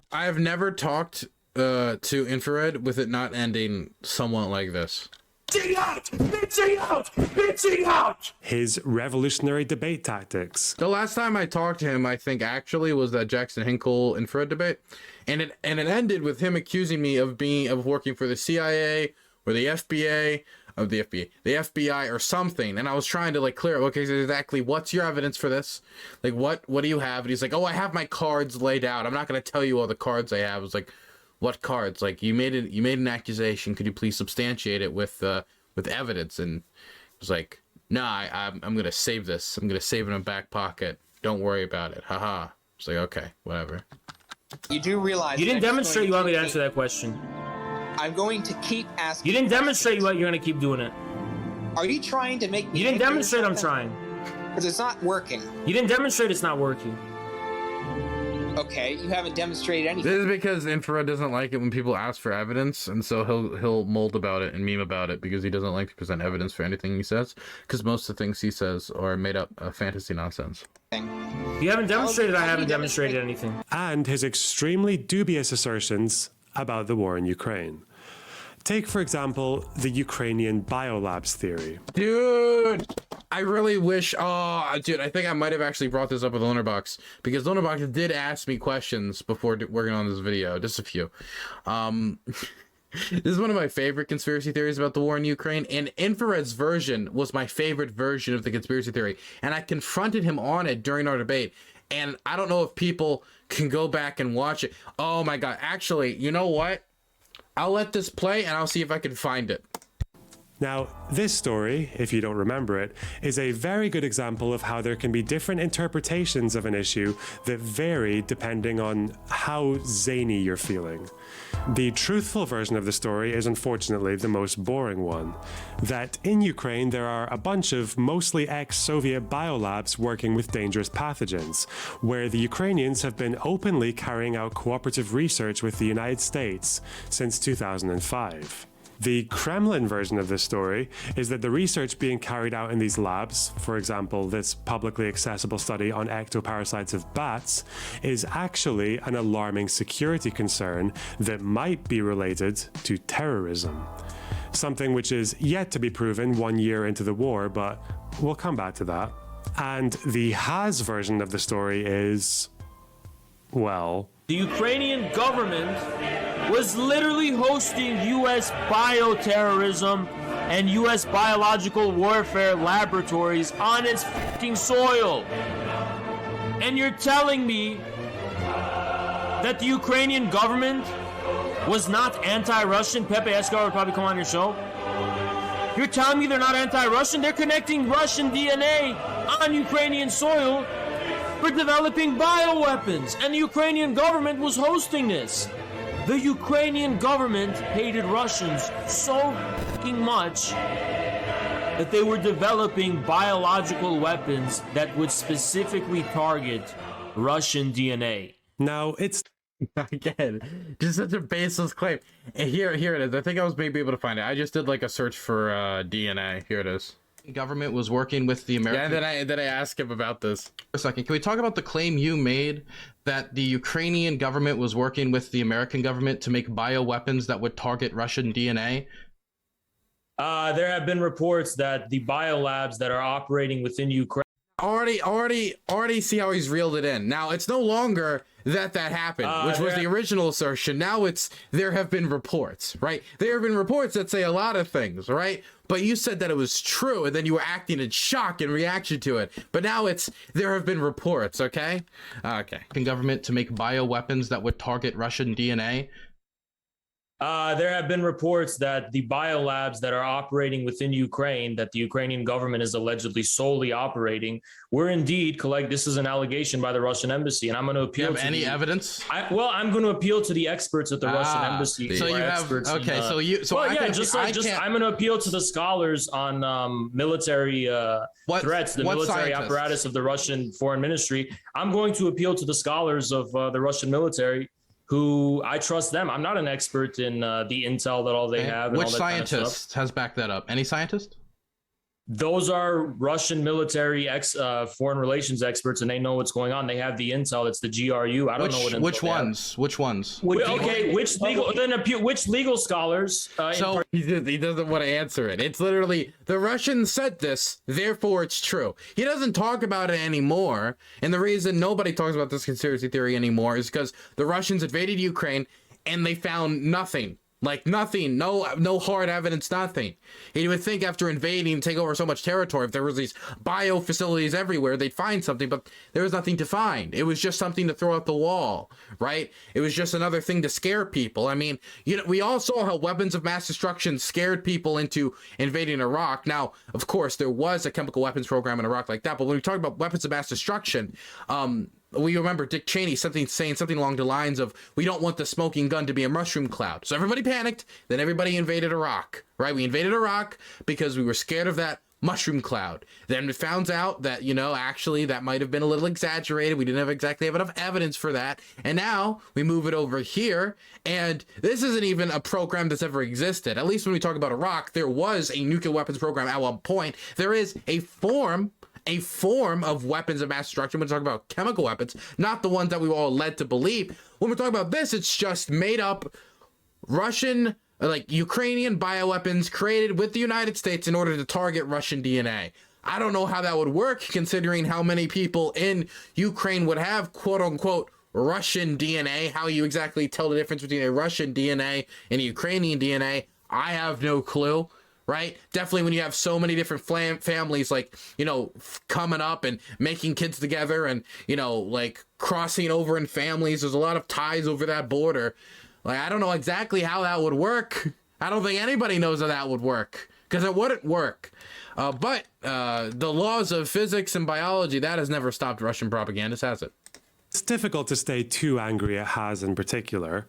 I have never talked to Infrared with it not ending somewhat like this. Bitching out! Bitching out! Bitching out! His revolutionary debate tactics. The last time I talked to him, I think actually was that Jackson Hinkle Infrared debate, and it ended with him accusing me of working for the CIA or the FBA, of the FBI or something. And I was trying to like clear, okay, so exactly what's your evidence for this? Like, what do you have? And he's like, oh, I have my cards laid out. I'm not going to tell you all the cards I have. I was like, what cards? Like, you made an accusation. Could you please substantiate it with evidence? And it was like, no, I'm going to save this. I'm going to save it in my back pocket. Don't worry about it. Haha. It's like, okay, whatever. You do realize you didn't demonstrate you want me to answer that question. I'm going to keep asking. You didn't demonstrate what you're going to keep doing it. Are you trying to make me? You didn't demonstrate I'm trying. Because it's not working. You didn't demonstrate it's not working. Okay, you haven't demonstrated anything. This is because Infrared doesn't like it when people ask for evidence, and so he'll mold about it and meme about it because he doesn't like to present evidence for anything he says, because most of the things he says are made up fantasy nonsense. You haven't demonstrated I haven't demonstrated anything. And his extremely dubious assertions about the war in Ukraine. Take, for example, the Ukrainian BioLabs theory. Dude, I really wish... Oh, dude, I think I might have actually brought this up with Lonerbox, because Lonerbox did ask me questions before working on this video. Just a few. This is one of my favorite conspiracy theories about the war in Ukraine, and Infrared's version was my favorite version of the conspiracy theory, and I confronted him on it during our debate, and I don't know if people can go back and watch it. Oh my god, actually, you know what? I'll let this play and I'll see if I can find it. Now, this story, if you don't remember it, is a very good example of how there can be different interpretations of an issue that vary depending on how zany you're feeling. The truthful version of the story is unfortunately the most boring one. That in Ukraine there are a bunch of mostly ex-Soviet biolabs working with dangerous pathogens, where the Ukrainians have been openly carrying out cooperative research with the United States since 2005. The Kremlin version of this story is that the research being carried out in these labs, for example, this publicly accessible study on ectoparasites of bats, is actually an alarming security concern that might be related to terrorism. Something which is yet to be proven 1 year into the war, but we'll come back to that. And the Has version of the story is, well... The Ukrainian government was literally hosting U.S. bioterrorism and U.S. biological warfare laboratories on its fucking soil. And you're telling me that the Ukrainian government was not anti-Russian? Pepe Escobar would probably come on your show. You're telling me they're not anti-Russian? They're connecting Russian DNA on Ukrainian soil for developing bioweapons, and the Ukrainian government was hosting this. The Ukrainian government hated Russians so fucking much that they were developing biological weapons that would specifically target Russian DNA. Now, it's... Again, just such a baseless claim. And here it is. I think I was maybe able to find it. I just did like a search for DNA. Here it is. Government was working with the American... Yeah, and then I asked him about this. For a second, can we talk about the claim you made that the Ukrainian government was working with the American government to make bioweapons that would target Russian DNA? There have been reports that the biolabs that are operating within Ukraine... Already see how he's reeled it in. Now, it's no longer that happened, which was the original assertion. Now it's, there have been reports, right? There have been reports that say a lot of things, right? But you said that it was true, and then you were acting in shock in reaction to it. But now it's, there have been reports, okay? Okay. Government to make bioweapons that would target Russian DNA. There have been reports that the biolabs that are operating within Ukraine, that the Ukrainian government is allegedly solely operating, were indeed this is an allegation by the Russian embassy, and I'm going to appeal. You have any evidence? I'm going to appeal to the experts at the Russian embassy. So you have okay. I'm going to appeal to the scholars on military threats, the military apparatus of the Russian Foreign Ministry. I'm going to appeal to the scholars of the Russian military, who I trust them. I'm not an expert in the intel that all they have. And which all that scientist kind of stuff. has backed that up? Any scientist? Those are Russian military foreign relations experts, and they know what's going on. They have the intel. It's the GRU. I don't know what intel. Which ones? Which ones? Which legal scholars? So he doesn't want to answer it. It's literally, the Russians said this, therefore it's true. He doesn't talk about it anymore, and the reason nobody talks about this conspiracy theory anymore is because the Russians invaded Ukraine and they found nothing. Like nothing, no hard evidence, nothing. And you would think after invading and take over so much territory, if there was these bio facilities everywhere, they'd find something, but there was nothing to find. It was just something to throw out the wall, right? It was just another thing to scare people. I mean, you know, we all saw how weapons of mass destruction scared people into invading Iraq. Now, of course, there was a chemical weapons program in Iraq like that, but when we talk about weapons of mass destruction, we remember Dick Cheney saying something along the lines of, we don't want the smoking gun to be a mushroom cloud. So everybody panicked, then everybody invaded Iraq, right? We invaded Iraq because we were scared of that mushroom cloud. Then we found out that, you know, actually that might have been a little exaggerated. We didn't exactly have enough evidence for that. And now we move it over here, and this isn't even a program that's ever existed. At least when we talk about Iraq, there was a nuclear weapons program at one point. There is a form of weapons of mass destruction. When we talk about chemical weapons, not the ones that we were all led to believe. When we're talking about this, it's just made up Russian, like Ukrainian bioweapons created with the United States in order to target Russian DNA. I don't know how that would work, considering how many people in Ukraine would have quote unquote Russian DNA. How you exactly tell the difference between a Russian DNA and a Ukrainian DNA, I have no clue. Right? Definitely when you have so many different families, like, you know, coming up and making kids together and, you know, like crossing over in families, there's a lot of ties over that border. Like, I don't know exactly how that would work. I don't think anybody knows how that would work, because it wouldn't work. But the laws of physics and biology, that has never stopped Russian propagandists, has it? It's difficult to stay too angry at Haz in particular.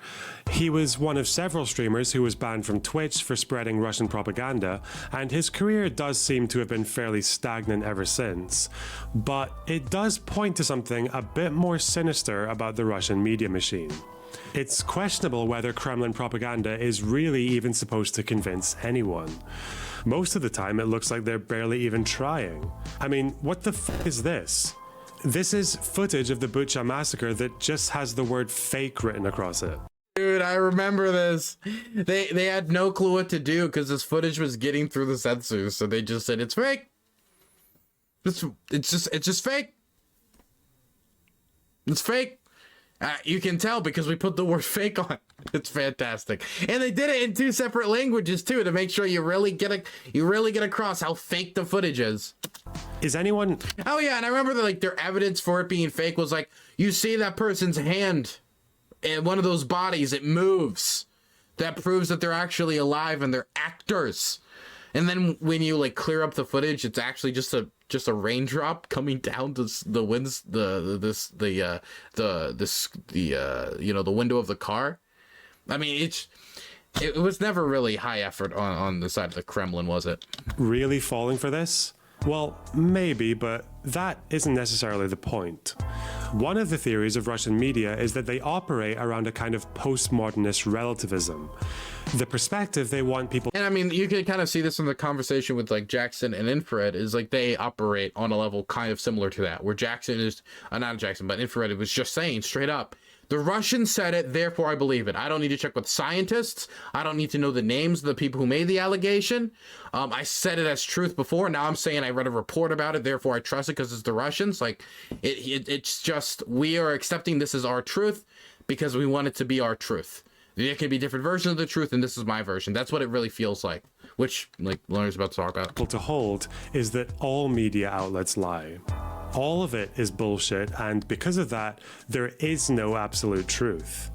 He was one of several streamers who was banned from Twitch for spreading Russian propaganda, and his career does seem to have been fairly stagnant ever since. But it does point to something a bit more sinister about the Russian media machine. It's questionable whether Kremlin propaganda is really even supposed to convince anyone. Most of the time it looks like they're barely even trying. I mean, what the f is this? This is footage of the Bucha massacre that just has the word fake written across it. Dude, I remember this. They had no clue what to do because this footage was getting through the censors, so they just said it's fake. It's just fake. It's fake. You can tell because we put the word fake on. It's fantastic, and they did it in 2 separate languages too, to make sure you really get across how fake the footage is. Is anyone? Oh yeah, and I remember that, like, their evidence for it being fake was like, you see that person's hand in one of those bodies, it moves. That proves that they're actually alive and they're actors. And then when you like clear up the footage, it's actually just a raindrop coming down the winds, the window of the car. I mean, it was never really high effort on the side of the Kremlin, was it? Really falling for this? Well, maybe, but that isn't necessarily the point. One of the theories of Russian media is that they operate around a kind of postmodernist relativism. The perspective they want people... And I mean, you can kind of see this in the conversation with like Jackson and Infrared, is like they operate on a level kind of similar to that, where Jackson is, not Jackson, but Infrared was just saying straight up, the Russians said it, therefore I believe it. I don't need to check with scientists. I don't need to know the names of the people who made the allegation. I said it as truth before. Now I'm saying I read a report about it, therefore I trust it because it's the Russians. Like, it's just, we are accepting this as our truth because we want it to be our truth. There can be different versions of the truth, and this is my version. That's what it really feels like, which, like, Leonard's about to talk about. To hold is that all media outlets lie. All of it is bullshit, and because of that, there is no absolute truth.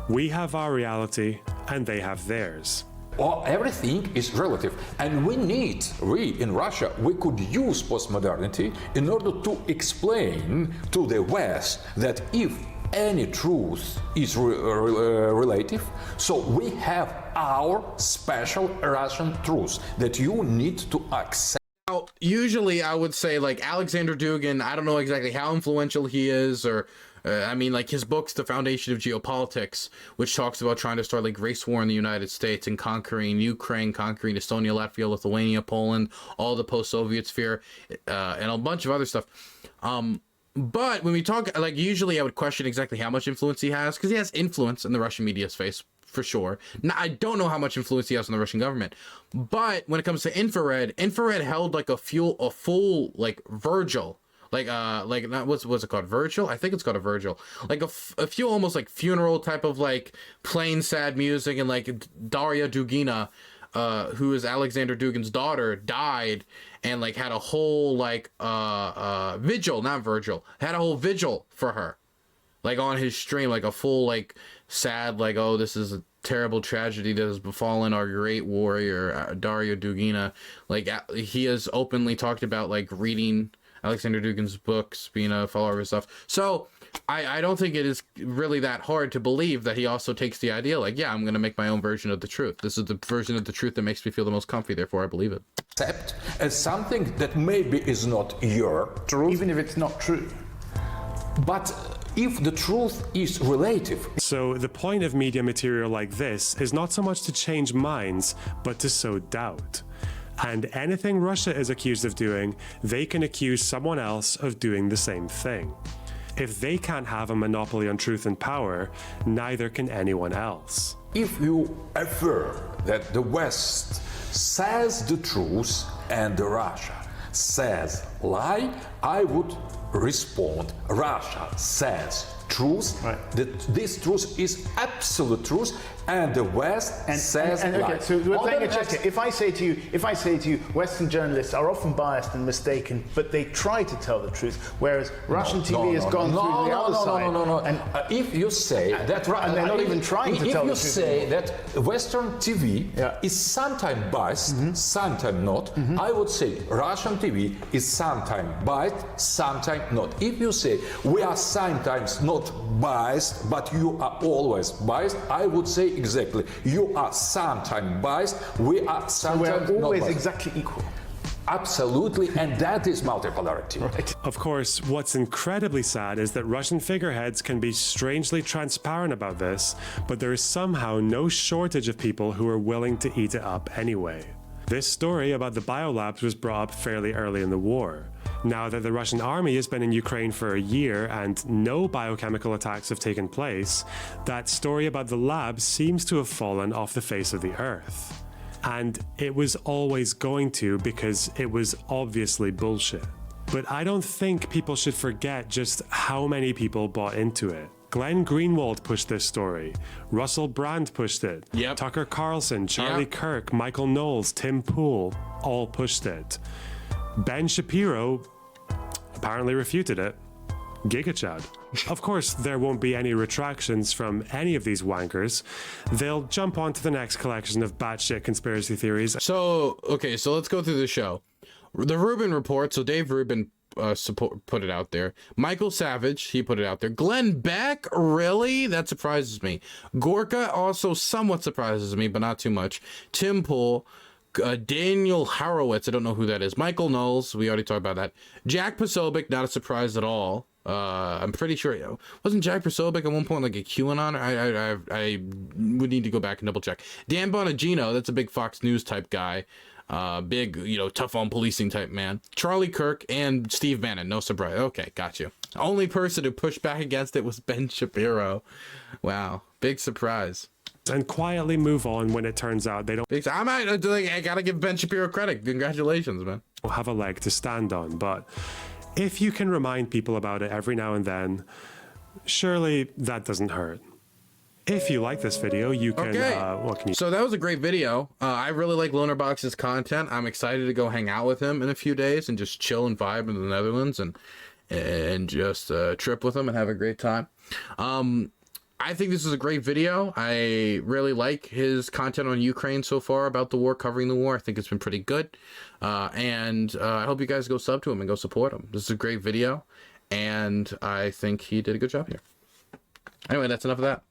We have our reality, and they have theirs. Well, everything is relative, and we in Russia, we could use postmodernity in order to explain to the West that if any truth is relative, so we have our special Russian truth that you need to accept. Now, usually I would say, like, Alexander Dugin, I don't know exactly how influential he is, or I mean, like, his book's The Foundation of Geopolitics, which talks about trying to start like race war in the United States and conquering Ukraine, conquering Estonia, Latvia, Lithuania, Poland, all the post-Soviet sphere, and a bunch of other stuff. But when we talk, like, usually I would question exactly how much influence he has, because he has influence in the Russian media space, for sure. Now, I don't know how much influence he has on the Russian government, but when it comes to Infrared held like a full like Virgil like not what's it called, Virgil? I think it's called a Virgil. Like a few almost like funeral type of like plain sad music, and like Daria Dugina, who is Alexander Dugin's daughter, died, and like had a whole like vigil, not Virgil, had a whole vigil for her, like on his stream, like a full like sad, like, oh, this is a terrible tragedy that has befallen our great warrior Daria Dugina. Like he has openly talked about like reading Alexander Dugin's books, being a follower of his stuff. So I don't think it is really that hard to believe that he also takes the idea like, yeah, I'm going to make my own version of the truth. This is the version of the truth that makes me feel the most comfy, therefore I believe it. Accept as something that maybe is not your truth. Even if it's not true. But if the truth is relative. So the point of media material like this is not so much to change minds, but to sow doubt. And anything Russia is accused of doing, they can accuse someone else of doing the same thing. If they can't have a monopoly on truth and power, neither can anyone else. If you affirm that the West says the truth and Russia says lie, I would respond, Russia says truth, that this truth is absolute truth, and the West says lie. Okay, so we're playing a chess game. If I say to you, Western journalists are often biased and mistaken, but they try to tell the truth, whereas Russian TV has gone through the other side. No. And if you say that, and they're not even trying to tell the truth. If you say that Western TV is sometimes biased, sometimes not, I would say Russian TV is sometimes biased, sometimes not. If you say we are sometimes not biased, but you are always biased, I would say exactly, you are sometimes biased, we are sometimes we're always not biased. Exactly equal. Absolutely, and that is multipolarity. Right. Of course, what's incredibly sad is that Russian figureheads can be strangely transparent about this, but there is somehow no shortage of people who are willing to eat it up anyway. This story about the BioLabs was brought up fairly early in the war. Now that the Russian army has been in Ukraine for a year and no biochemical attacks have taken place, that story about the labs seems to have fallen off the face of the earth. And it was always going to, because it was obviously bullshit. But I don't think people should forget just how many people bought into it. Glenn Greenwald pushed this story. Russell Brand pushed it. Yep. Tucker Carlson, Charlie Kirk, Michael Knowles, Tim Pool all pushed it. Ben Shapiro apparently refuted it. Giga Chad. Of course, there won't be any retractions from any of these wankers. They'll jump on to the next collection of batshit conspiracy theories. So, okay, so let's go through the show. The Rubin Report, so Dave Rubin put it out there. Michael Savage, he put it out there. Glenn Beck, really? That surprises me. Gorka also somewhat surprises me, but not too much. Tim Pool, Daniel Horowitz, I don't know who that is. Michael Knowles, we already talked about that. Jack Posobiec, not a surprise at all. I'm pretty sure, wasn't Jack Posobiec at one point like a QAnon? I would need to go back and double check. Dan Bonagino, that's a big Fox News type guy. Big, tough on policing type man. Charlie Kirk and Steve Bannon, no surprise. Okay, got you. Only person who pushed back against it was Ben Shapiro. Wow, big surprise. And quietly move on when it turns out they don't I gotta give Ben Shapiro credit. Congratulations, man. Have a leg to stand on, but if you can remind people about it every now and then, surely that doesn't hurt. If you like this video, you can, what can you... So that was a great video. I really like Lonerbox's content. I'm excited to go hang out with him in a few days and just chill and vibe in the Netherlands and just trip with him and have a great time. I think this is a great video. I really like his content on Ukraine so far about the war, covering the war. I think it's been pretty good. And I hope you guys go sub to him and go support him. This is a great video. And I think he did a good job here. Anyway, that's enough of that.